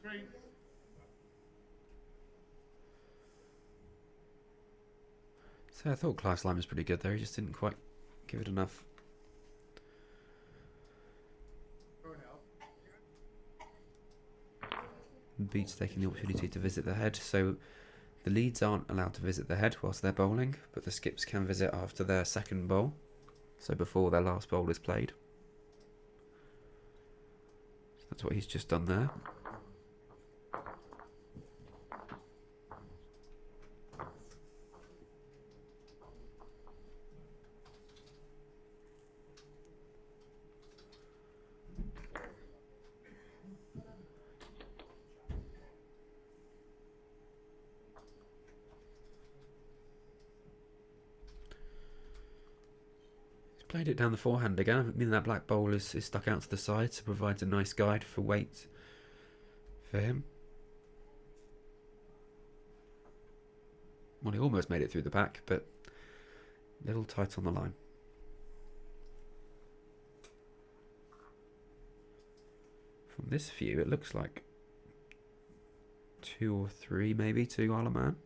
Three. So I thought Clive Slime was pretty good there, he just didn't quite give it enough. Beats taking the opportunity to visit the head, so the leads aren't allowed to visit the head whilst they're bowling, but the skips can visit after their second bowl, so before their last bowl is played. So that's what he's just done there. Played it down the forehand again. I mean, that black bowl is stuck out to the side, so provides a nice guide for weight for him. Well, he almost made it through the back, but a little tight on the line. From this view, it looks like 2 or 3, maybe, to Isle of Man.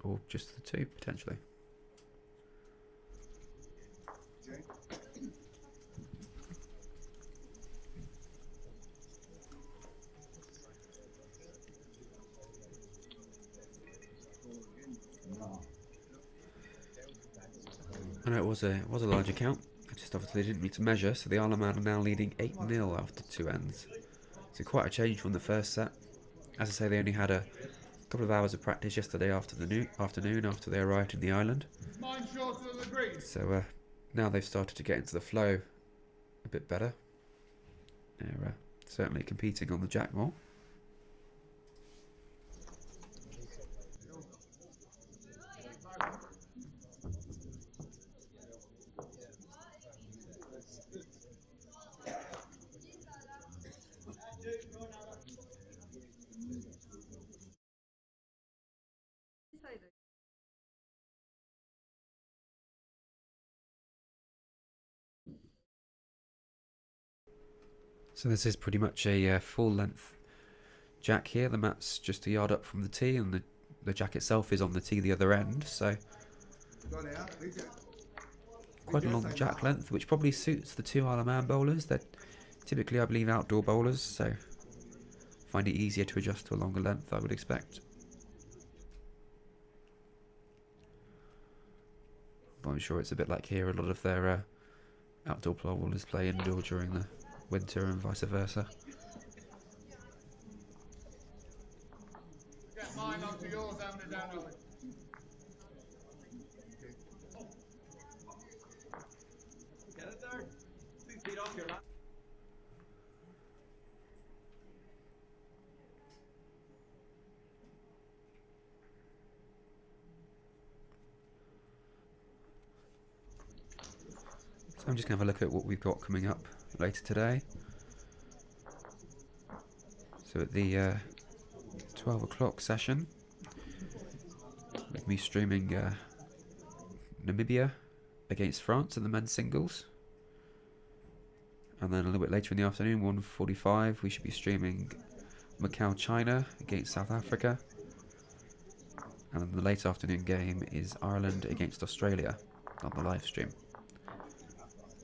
Or just the 2, potentially. I know it was a large account. I just obviously didn't need to measure, so the Isle of Man are now leading 8-0 after 2 ends. So quite a change from the first set. As I say, they only had a couple of hours of practice yesterday afternoon after they arrived in the island. Mine shorter than the green. So now they've started to get into the flow a bit better. They're certainly competing on the jack more. So this is pretty much a full length jack here. The mat's just a yard up from the tee, and the jack itself is on the tee the other end, so quite a long jack length, which probably suits the 2 Isle of Man bowlers. They're typically, I believe, outdoor bowlers, so find it easier to adjust to a longer length, I would expect. But I'm sure it's a bit like here, a lot of their outdoor bowlers play indoor during the winter and vice versa. Get mine onto yours, having it down over. Get it there. 6 feet off your lap. So I'm just going to have a look at what we've got coming up later today. So at the 12 o'clock session, with me streaming Namibia against France in the men's singles. And then a little bit later in the afternoon, 1:45, we should be streaming Macau, China against South Africa. And then the late afternoon game is Ireland against Australia on the live stream.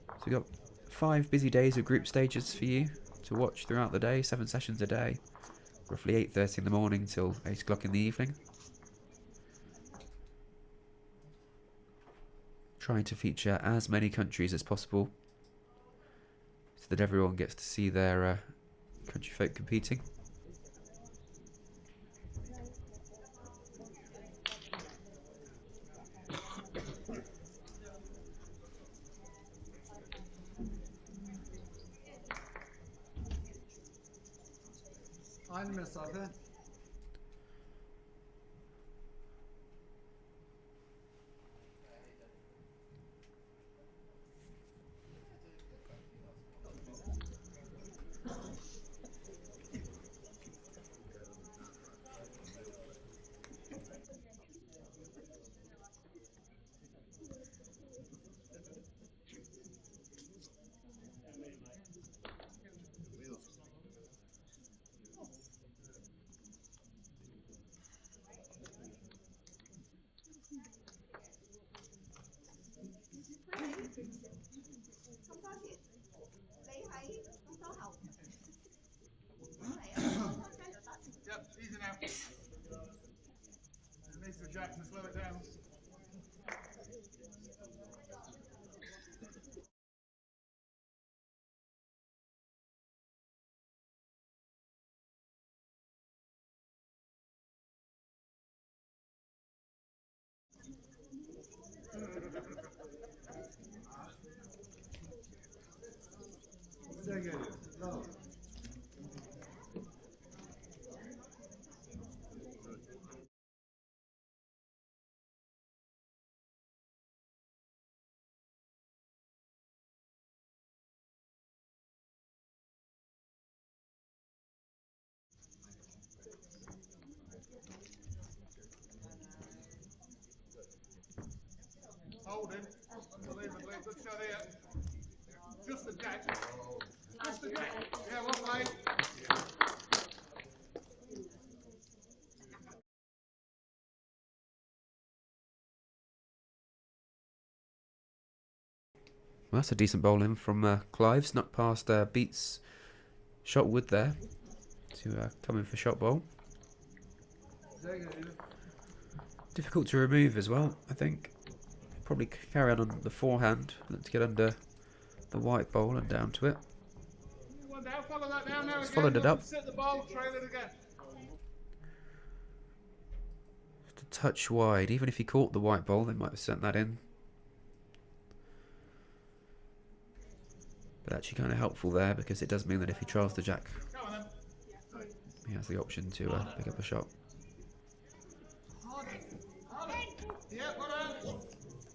So we've got 5 busy days of group stages for you to watch throughout the day, 7 sessions a day, roughly 8:30 in the morning till 8 o'clock in the evening. Trying to feature as many countries as possible so that everyone gets to see their country folk competing. Aynı mesafe. It needs the jack to slow it down. Holding. Unbelievably. Good shot here. Just the jack. Just the jack. Yeah, well played. Well, that's a decent bowling from Clive. Snuck past Beats shot wood there to come in for shot bowl. Difficult to remove as well, I think. Probably carry on the forehand. Let's get under the white bowl and down to it. One down, follow that down now. Just again. followed it up. Sit the ball, trail it again. Just a touch wide. Even if he caught the white bowl, they might have sent that in. But actually kind of helpful there because it does mean that if he trials the jack, Go on then. he has the option to pick up a shot. Yeah, well done.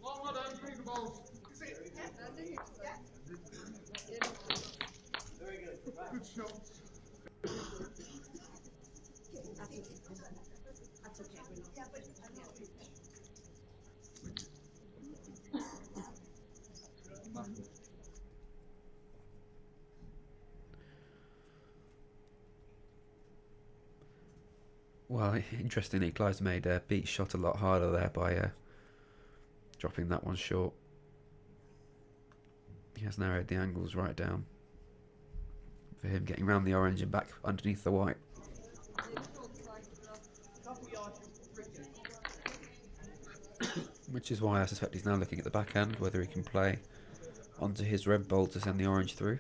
Well done. Read the balls. Good shots. That's okay. Well, interestingly, Clive's made Beats shot a lot harder there by dropping that one short. He has narrowed the angles right down for him getting round the orange and back underneath the white. Which is why I suspect he's now looking at the backhand, whether he can play onto his red bowl to send the orange through.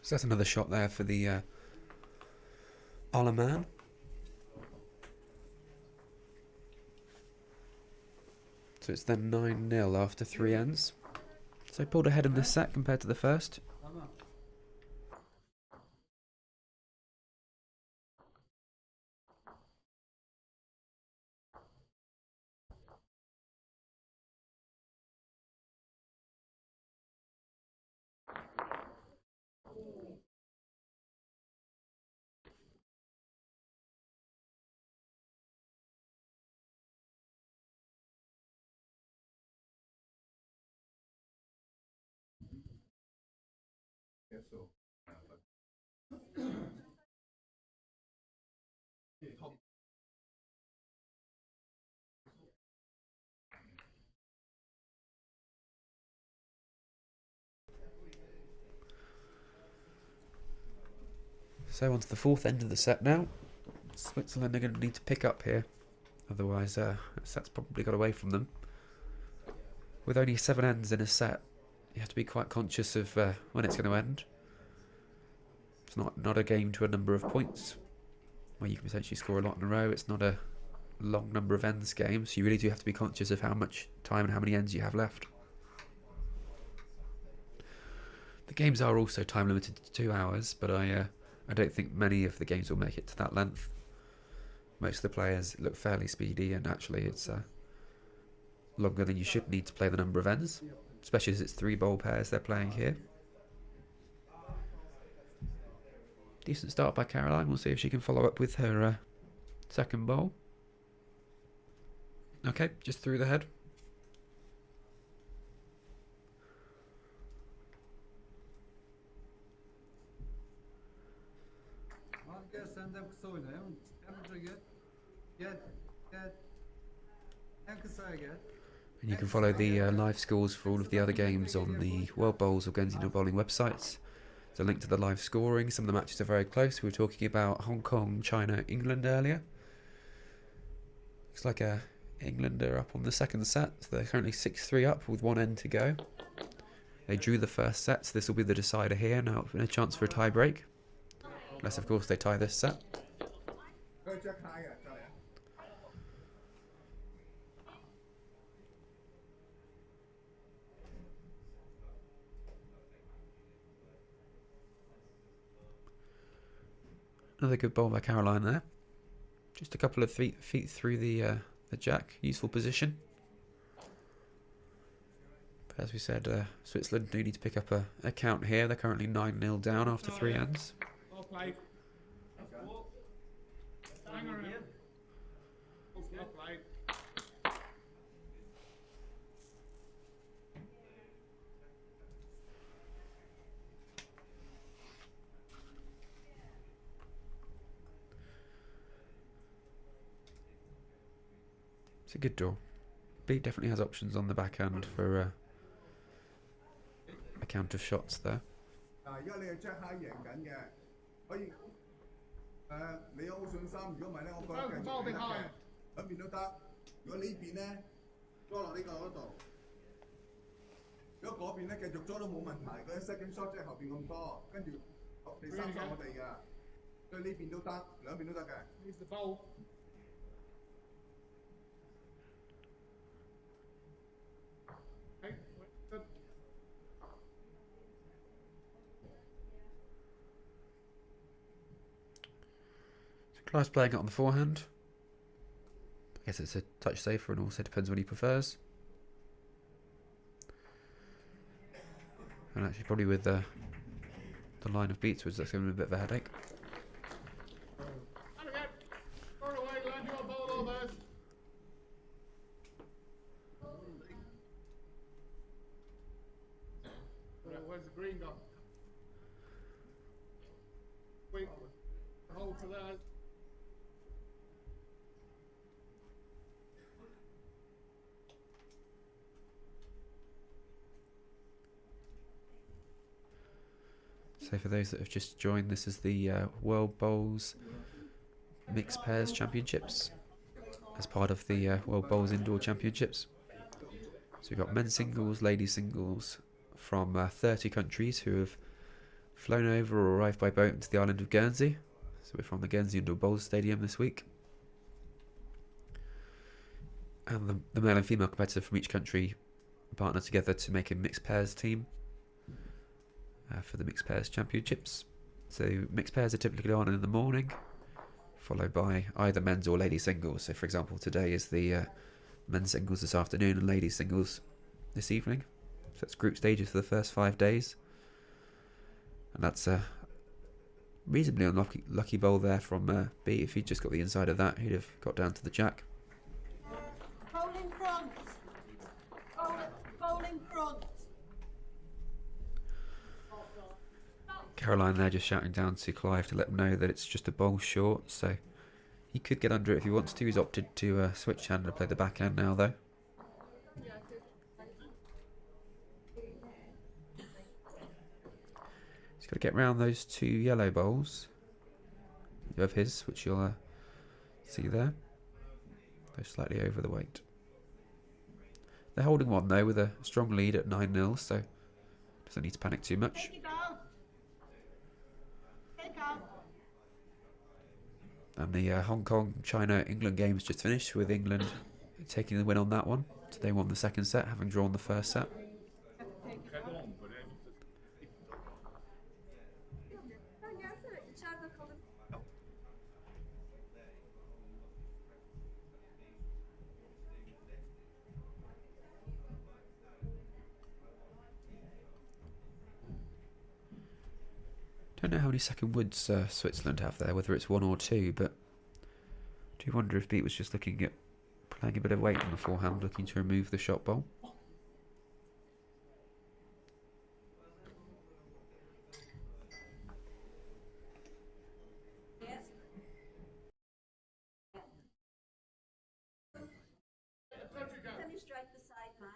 So that's another shot there for the Alaman. So it's then 9-0 after 3 ends. So pulled ahead in the set compared to the first. So on to the fourth end of the set now. Switzerland are going to need to pick up here. Otherwise, the set's probably got away from them. With only 7 ends in a set, you have to be quite conscious of when it's going to end. It's not a game to a number of points where you can potentially score a lot in a row. It's not a long number of ends game, so you really do have to be conscious of how much time and how many ends you have left. The games are also time limited to 2 hours, but I don't think many of the games will make it to that length. Most of the players look fairly speedy, and actually it's longer than you should need to play the number of ends, especially as it's 3 bowl pairs they're playing here. Decent start by Caroline. We'll see if she can follow up with her second bowl. Okay, just through the head. And you can follow the live scores for all of the other games on the World Bowls or Guernsey Indoor Bowling websites. There's a link to the live scoring. Some of the matches are very close. We were talking about Hong Kong, China, England earlier. Looks like England are up on the second set. So they're currently 6-3 up with 1 end to go. They drew the first set, so this will be the decider here. Now a chance for a tie break. Unless, of course, they tie this set. Another good bowl by Caroline there. Just a couple of feet through the jack. Useful position. But as we said, Switzerland do need to pick up a count here. They're currently 9-0 down after 3 ends. Well played. Hang on a minute. Well played. It's a good draw. Beat definitely has options on the backhand for a count of shots there. 而家你係 Jack High 贏緊嘅，可以你有好信心。如果唔係咧，我覺得繼續得嘅，兩邊都得。如果呢邊咧裝落呢個嗰度，如果嗰邊咧繼續裝都冇問題。嗰啲 second shot 即係後邊咁多，跟住第三 shot 我哋嘅，所以呢邊都得，兩邊都得嘅。Use the bowl. Okay, good. Clive's playing it on the forehand. I guess it's a touch safer and also depends what he prefers. And actually probably with the line of beats, that's giving him a bit of a headache. And again. Throw it away, land your bowl over. Where's the green gone? Wait, hold for that. So for those that have just joined, this is the World Bowls Mixed Pairs Championships as part of the World Bowls Indoor Championships. So we've got men's singles, ladies singles from 30 countries who have flown over or arrived by boat into the island of Guernsey. So we're from the Guernsey Indoor Bowls Stadium this week. And the male and female competitor from each country partner together to make a mixed pairs team for the Mixed Pairs Championships. So mixed pairs are typically on in the morning, followed by either men's or ladies singles. So for example, today is the men's singles this afternoon and ladies singles this evening. So it's group stages for the first 5 days. And that's a reasonably unlucky bowl there from B. If he'd just got the inside of that, he'd have got down to the jack. Bowl in front. Bowl in front. Caroline there just shouting down to Clive to let him know that it's just a bowl short, so he could get under it if he wants to. He's opted to switch hand and play the backhand now, though. He's got to get round those 2 yellow bowls of his, which you'll see there. They're slightly over the weight. They're holding one, though, with a strong lead at 9-0, so doesn't need to panic too much. And the Hong Kong, China, England games just finished with England taking the win on that one. So they won the second set, having drawn the first set. Sen gelsene içeride kalır. Don't know how many second woods Switzerland have there, whether it's 1 or 2, but I do wonder if Beat was just looking at playing a bit of weight on the forehand, looking to remove the shot bowl. Yes. Can you strike the side, Mike?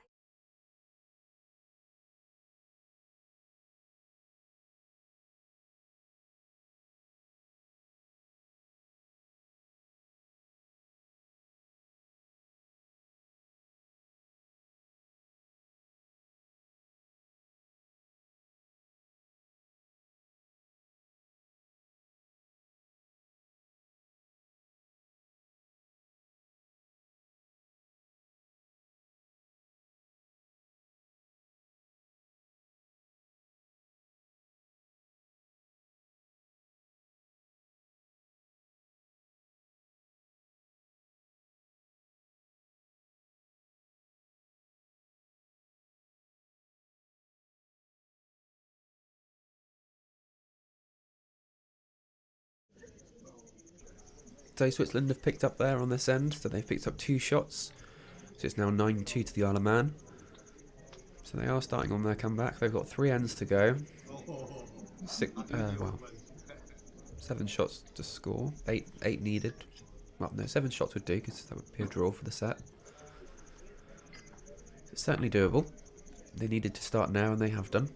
So Switzerland have picked up there on this end, so they've picked up 2 shots. So it's now 9-2 to the Isle of Man. So they are starting on their comeback. They've got 3 ends to go. 7 shots to score. 8 needed. Well, no, 7 shots would do, because that would be a draw for the set. It's certainly doable. They needed to start now, and they have done.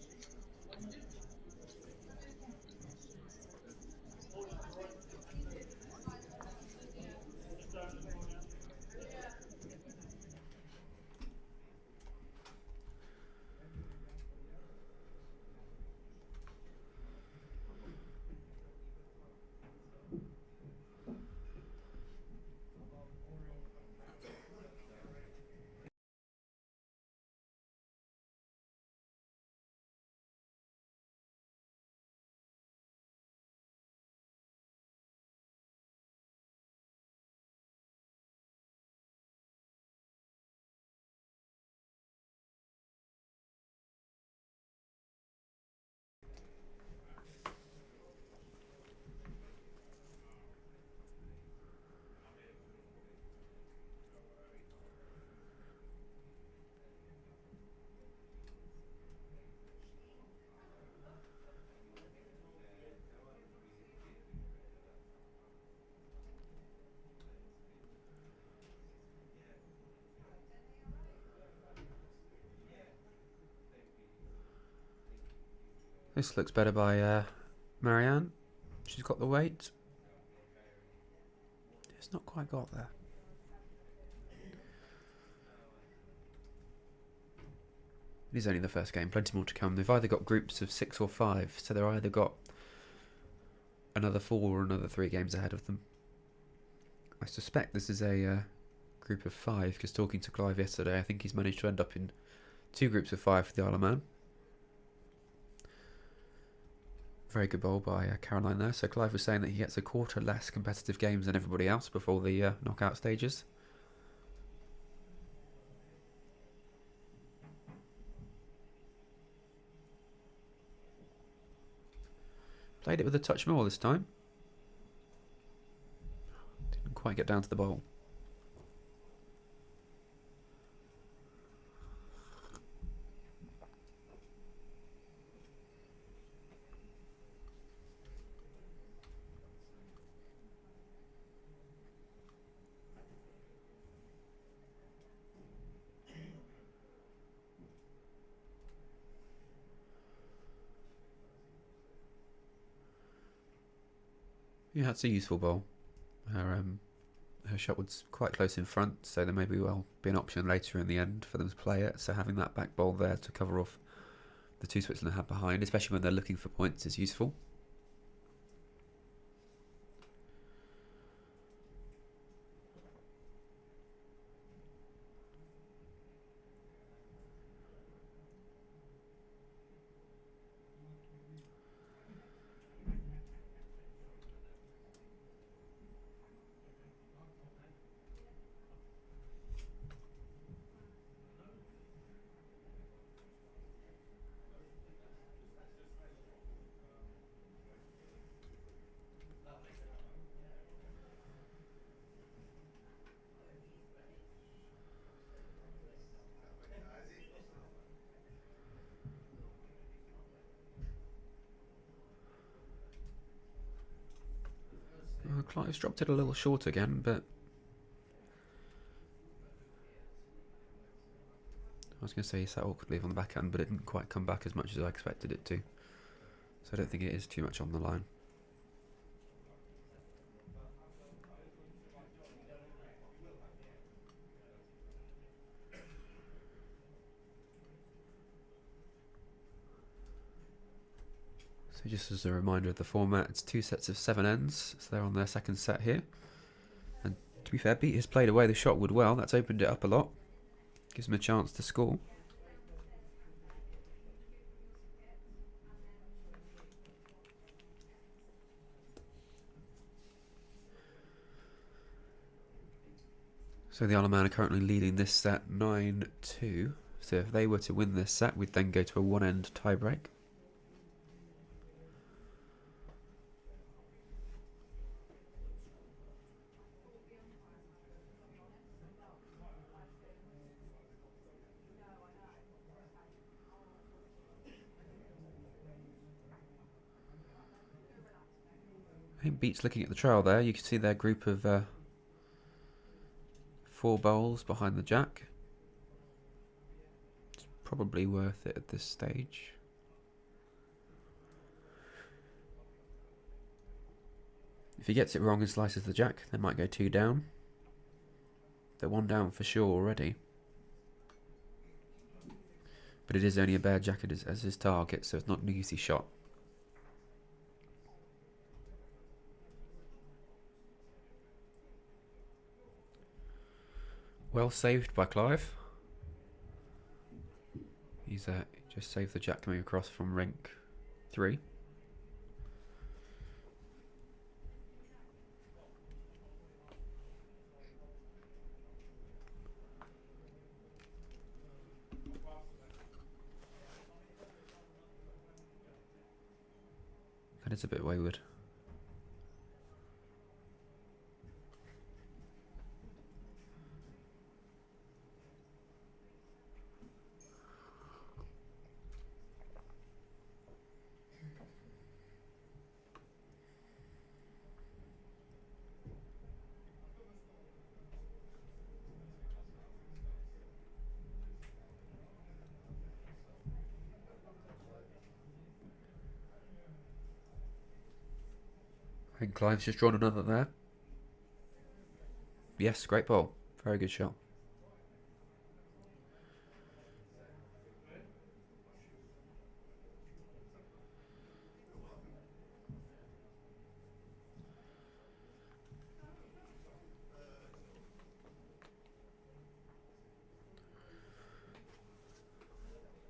This looks better by Marianne. She's got the weight. It's not quite got there. It is only the first game, plenty more to come. They've either got groups of 6 or 5, so they've either got another 4 or another 3 games ahead of them. I suspect this is a group of 5, because talking to Clive yesterday, I think he's managed to end up in 2 groups of 5 for the Isle of Man. Very good bowl by Caroline there. So Clive was saying that he gets a quarter less competitive games than everybody else before the knockout stages. Played it with a touch more this time. Didn't quite get down to the bowl. Yeah, that's a useful bowl. Her shot was quite close in front, so there may be well be an option later in the end for them to play it. So having that back bowl there to cover off the 2 Switzerland had behind, especially when they're looking for points, is useful. Clive's dropped it a little short again, but I was going to say he sat awkwardly on the backhand, but it didn't quite come back as much as I expected it to. So I don't think it is too much on the line. So just as a reminder of the format, it's 2 sets of 7 ends, so they're on their second set here. And to be fair, Beat has played away the shot wood well, that's opened it up a lot. Gives him a chance to score. So the Isle of Man are currently leading this set 9-2. So if they were to win this set, we'd then go to a one-end tiebreak. I think Beat's looking at the trail there. You can see their group of 4 bowls behind the jack. It's probably worth it at this stage. If he gets it wrong and slices the jack, they might go 2 down. They're 1 down for sure already. But it is only a bare jack as his target, so it's not an easy shot. Well saved by Clive. He's just saved the jack coming across from rink 3. That is a bit wayward. I think Clive's just drawn another there. Yes, great ball. Very good shot.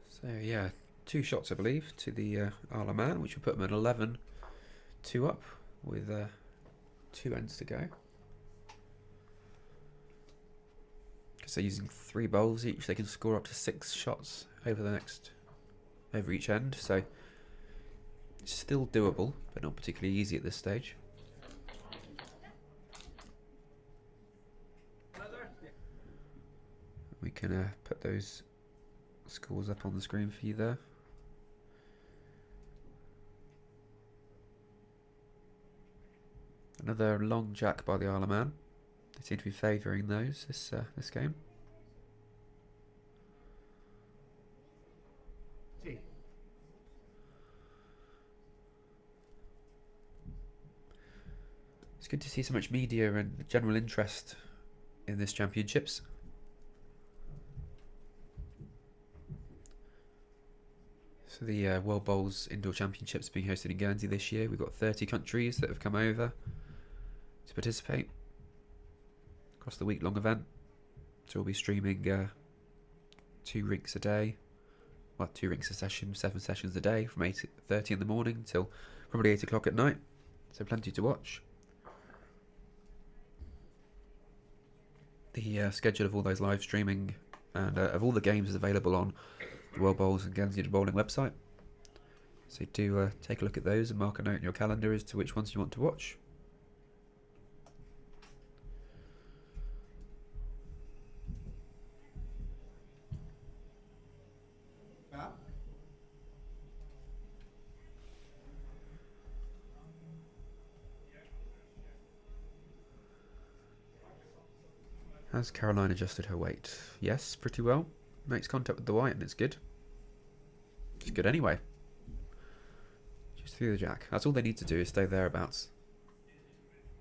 So yeah, 2 shots I believe to the Isle of Man, which will put them at 11-2 up with 2 ends to go. Because they're using 3 bowls each, they can score up to 6 shots over each end. So it's still doable, but not particularly easy at this stage. We can put those scores up on the screen for you there. Another long jack by the Isle of Man. They seem to be favouring those this game. It's good to see so much media and general interest in this championships. So the World Bowls Indoor Championships being hosted in Guernsey this year. We've got 30 countries that have come over to participate across the week-long event. So we'll be streaming 2 rinks a day. Well, 2 rinks a session, 7 sessions a day from 8:30 in the morning till probably 8 o'clock at night. So plenty to watch. The schedule of all those live streaming and of all the games is available on the World Bowls and Guernsey Bowling website. So do take a look at those and mark a note in your calendar as to which ones you want to watch. Has Caroline adjusted her weight? Yes, pretty well. Makes contact with the white and it's good. It's good anyway. Just through the jack. That's all they need to do is stay thereabouts.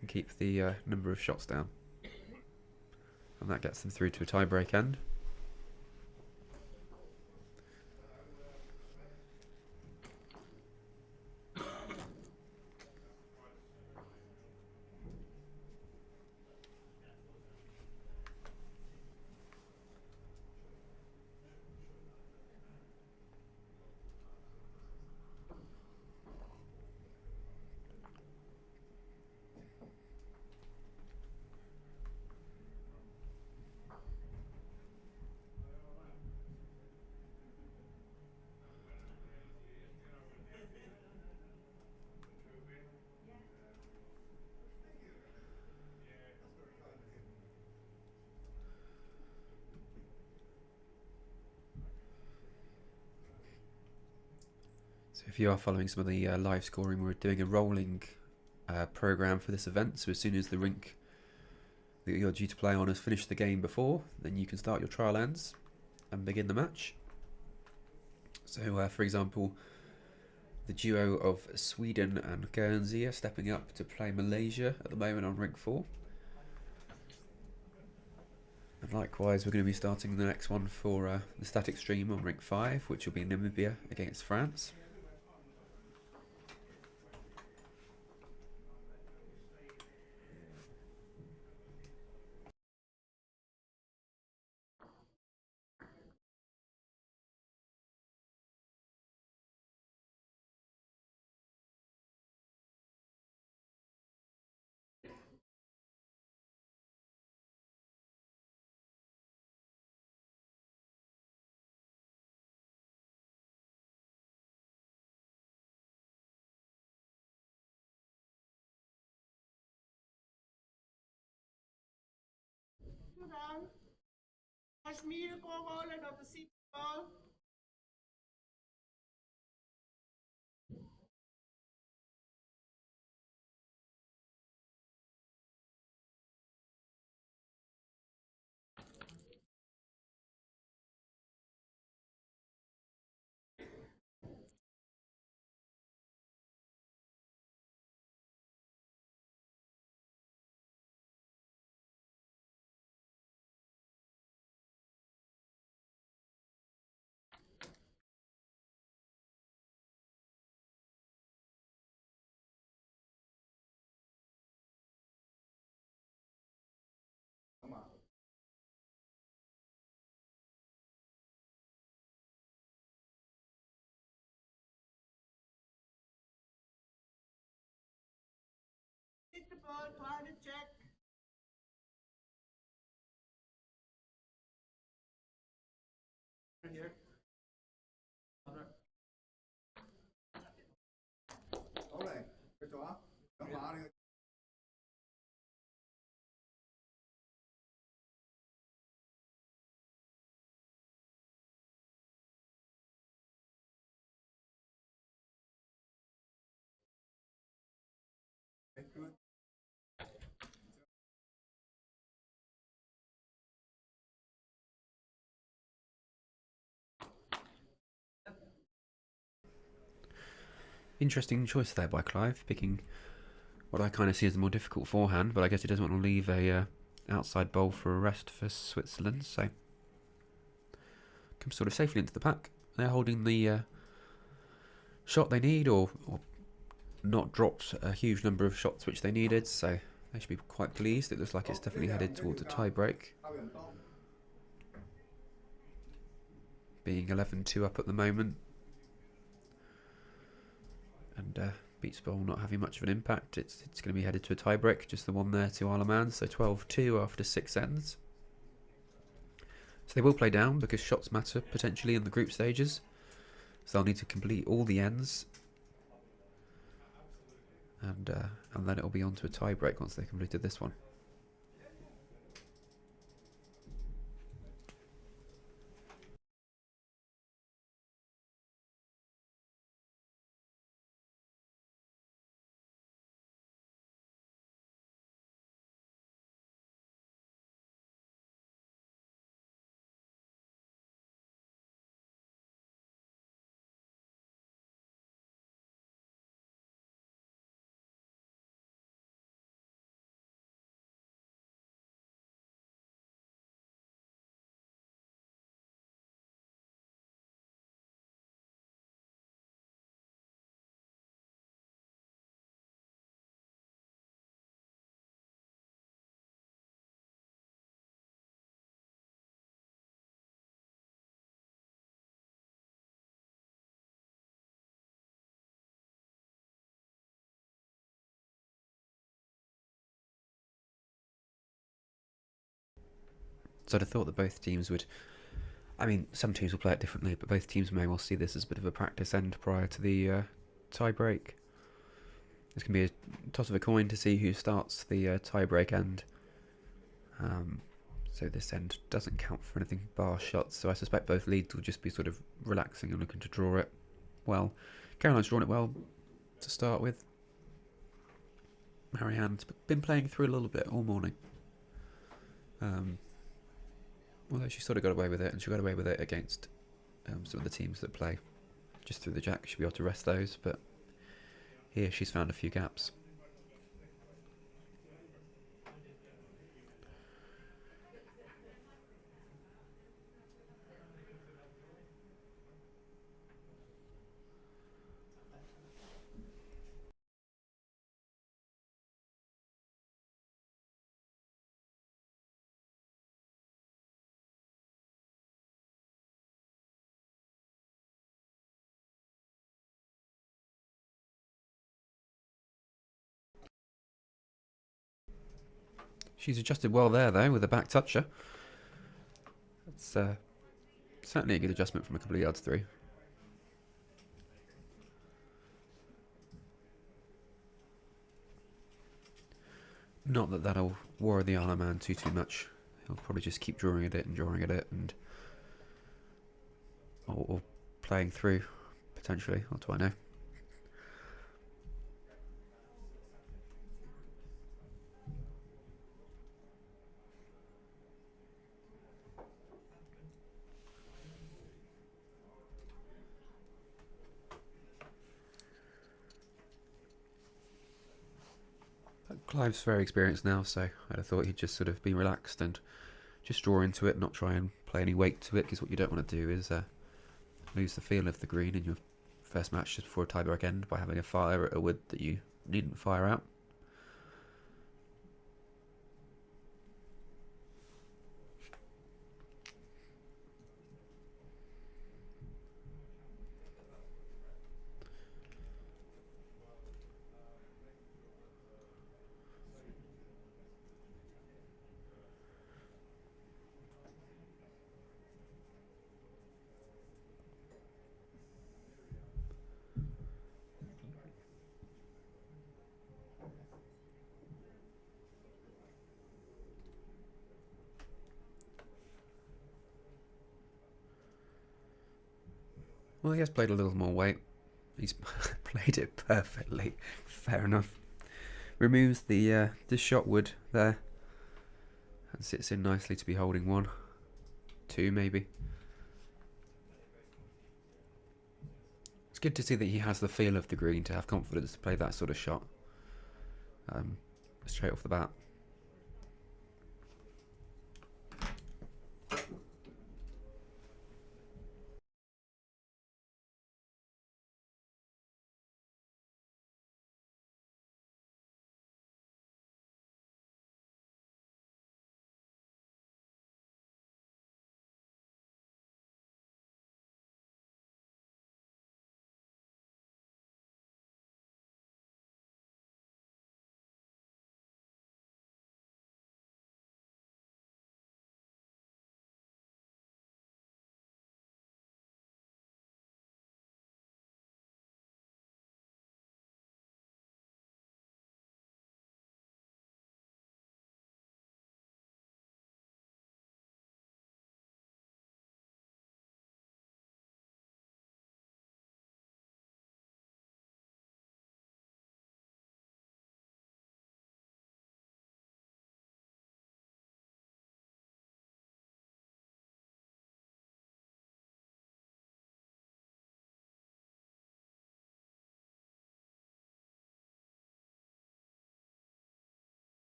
And keep the number of shots down. And that gets them through to a tie-break end. So if you are following some of the live scoring, we're doing a rolling program for this event. So as soon as the rink that you're due to play on has finished the game before, then you can start your trial ends and begin the match. So for example, the duo of Sweden and Guernsey are stepping up to play Malaysia at the moment on rink 4. And likewise, we're going to be starting the next one for the static stream on rink 5, which will be Namibia against France. Gedaan. Als mieren komen rollen op de ziekenbal. Ziekenbal, kleine check. Here. All right. Good job. Come on. Good. Interesting choice there by Clive, picking what I kind of see as the more difficult forehand, but I guess he doesn't want to leave a outside bowl for a rest for Switzerland, so comes sort of safely into the pack. They're holding the shot they need, or not dropped a huge number of shots which they needed, so they should be quite pleased. It looks like it's definitely headed towards a tie break, being 11-2 up at the moment. And Beats Bowl not having much of an impact. It's going to be headed to a tie-break, just the one there to Isle of Man, so 12-2 after 6 ends. So they will play down because shots matter potentially in the group stages. So they'll need to complete all the ends. And then it'll be on to a tie-break once they've completed this one. So I'd have thought that both teams would. I mean, some teams will play it differently, but both teams may well see this as a bit of a practice end prior to the tie break. This can be a toss of a coin to see who starts the tie break end. So this end doesn't count for anything bar shots, so I suspect both leads will just be sort of relaxing and looking to draw it well. Caroline's drawn it well to start with. Marianne's been playing through a little bit all morning. Although she sort of got away with it, and she got away with it against some of the teams that play just through the jack. She'll be able to rest those, but here she's found a few gaps. She's adjusted well there, though, with a back toucher. That's certainly a good adjustment from a couple of yards through. Not that that'll worry the Isle of Man too much. He'll probably just keep drawing at it and drawing at it, and or playing through potentially. What do I know? Clive's very experienced now, so I'd have thought he'd just sort of be relaxed and just draw into it, not try and play any weight to it, because what you don't want to do is lose the feel of the green in your first match just before a tiebreak end by having a fire at a wood that you needn't fire out. Well, he has played a little more weight. He's played it perfectly. Fair enough. Removes the shot wood there. And sits in nicely to be holding 1. 2 maybe. It's good to see that he has the feel of the green to have confidence to play that sort of shot. Straight off the bat.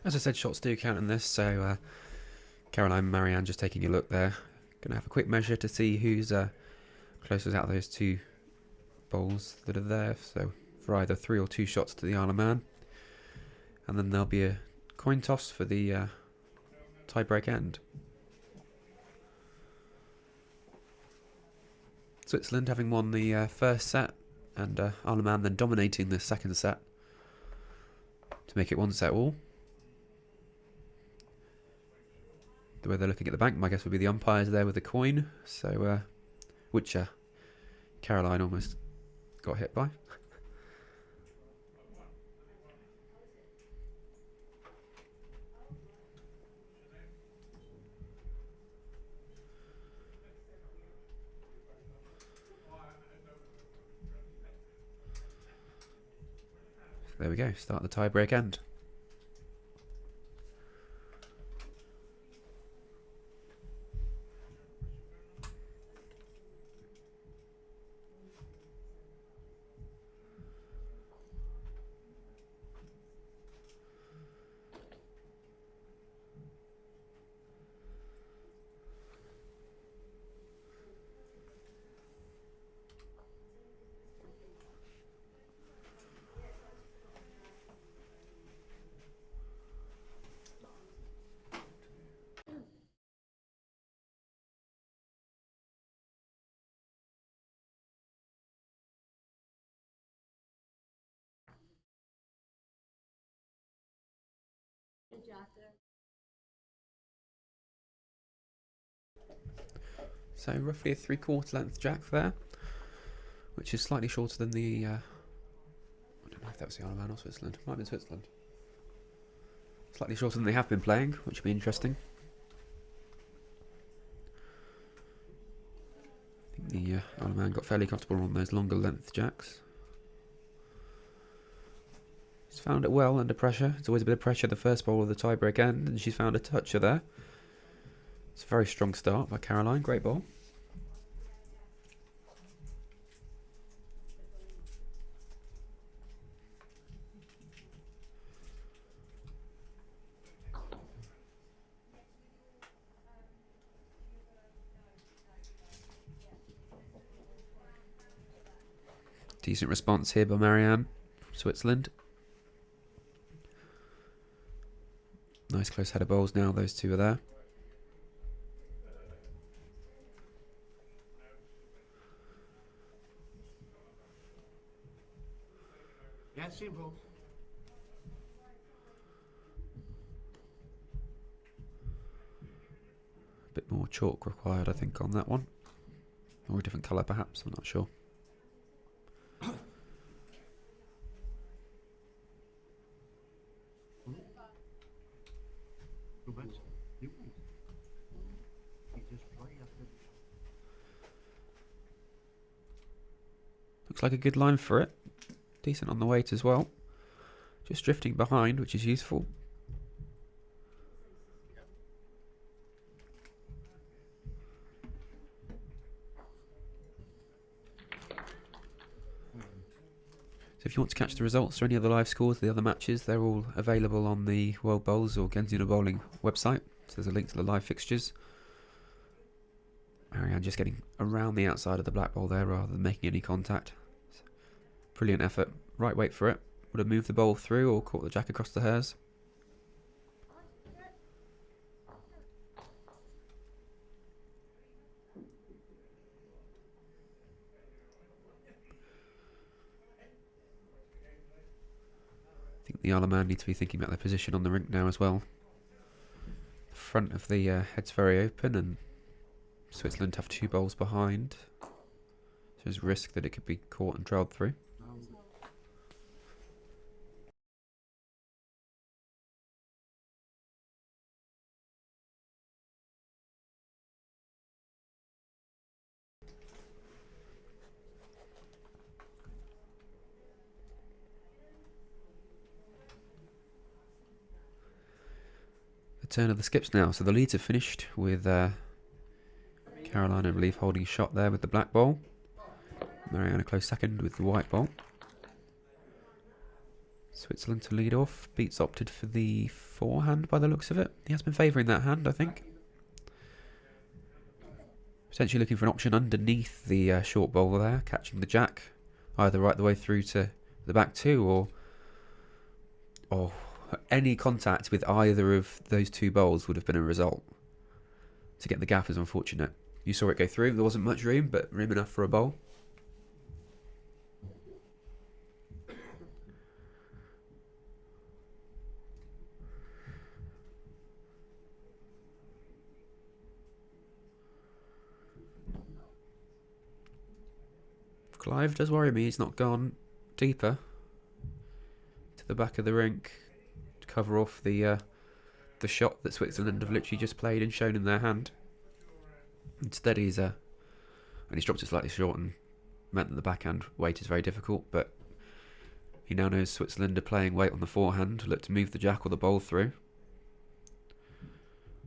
As I said, shots do count in this, so Caroline and Marianne just taking a look there. Going to have a quick measure to see who's closest out of those 2 bowls that are there. So for either 3 or 2 shots to the Isle of Man. And then there'll be a coin toss for the tie-break end. Switzerland having won the first set, and Isle of Man then dominating the second set to make it 1-set all. The way they're looking at the bank, my guess would be the umpires there with the coin, so which Caroline almost got hit by. There we go, start the tie-break end. So roughly a 3/4 length jack there, which is slightly shorter than the, I don't know if that was the Isle of Man or Switzerland, might have been Switzerland. Slightly shorter than they have been playing, which will be interesting. I think the Isle of Man got fairly comfortable on those longer length jacks. She's found it well under pressure. It's always a bit of pressure the first bowl of the tie-break end, and she's found a toucher there. It's a very strong start by Caroline. Great ball. Decent response here by Marianne from Switzerland. Nice close header bowls now, those two are there. Yeah, simple. A bit more chalk required, I think, on that one. Or a different colour, perhaps, I'm not sure. Looks like a good line for it. Decent on the weight as well. Just drifting behind, which is useful. So if you want to catch the results or any other live scores of the other matches, they're all available on the World Bowls or Genzina Bowling website. So there's a link to the live fixtures. Marianne just getting around the outside of the black ball there rather than making any contact. Brilliant effort. Right weight for it. Would have moved the bowl through or caught the jack across the hers. I think the Isle of Man need to be thinking about their position on the rink now as well. The front of the head's very open and Switzerland have 2 bowls behind. So there's risk that it could be caught and trailed through. Turn of the skips now. So the leads are finished with Caroline, I believe, holding a shot there with the black ball. Marianne a close second with the white ball. Switzerland to lead off. Beats opted for the forehand by the looks of it. He has been favouring that hand, I think. Potentially looking for an option underneath the short bowler there, catching the jack, either right the way through to the back two, or any contact with either of those two bowls would have been a result. To get the gap is unfortunate. You saw it go through. There wasn't much room, but room enough for a bowl. Clive does worry me. He's not gone deeper to the back of the rink to cover off the shot that Switzerland have literally just played and shown in their hand. Instead, he's dropped it slightly short and meant that the backhand weight is very difficult. But he now knows Switzerland are playing weight on the forehand to look to move the jack or the bowl through.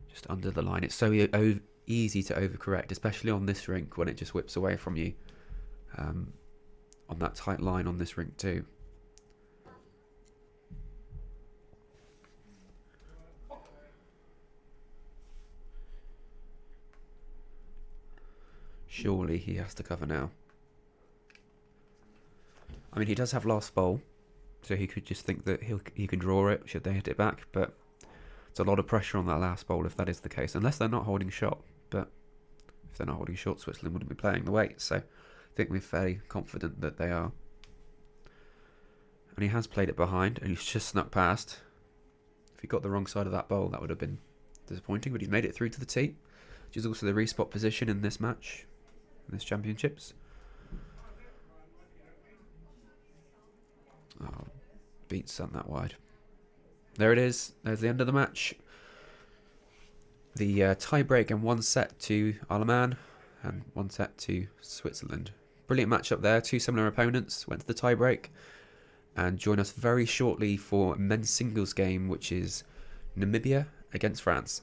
Just under the line. It's so easy to overcorrect, especially on this rink when it just whips away from you. On that tight line on this rink too. Surely he has to cover now. I mean, he does have last bowl, so he could just think that he can draw it should they hit it back, but it's a lot of pressure on that last bowl if that is the case, unless they're not holding shot. But if they're not holding short, Switzerland wouldn't be playing the weight, so I think we're fairly confident that they are. And he has played it behind, and he's just snuck past. If he got the wrong side of that bowl, that would have been disappointing, but he's made it through to the tee, which is also the respot position in this match, in this championships. Oh, beat sent that wide. There it is. There's the end of the match. The tie break and 1 set to Aleman and 1 set to Switzerland. Brilliant match up there. Two similar opponents went to the tie break. And join us very shortly for men's singles game, which is Namibia against France.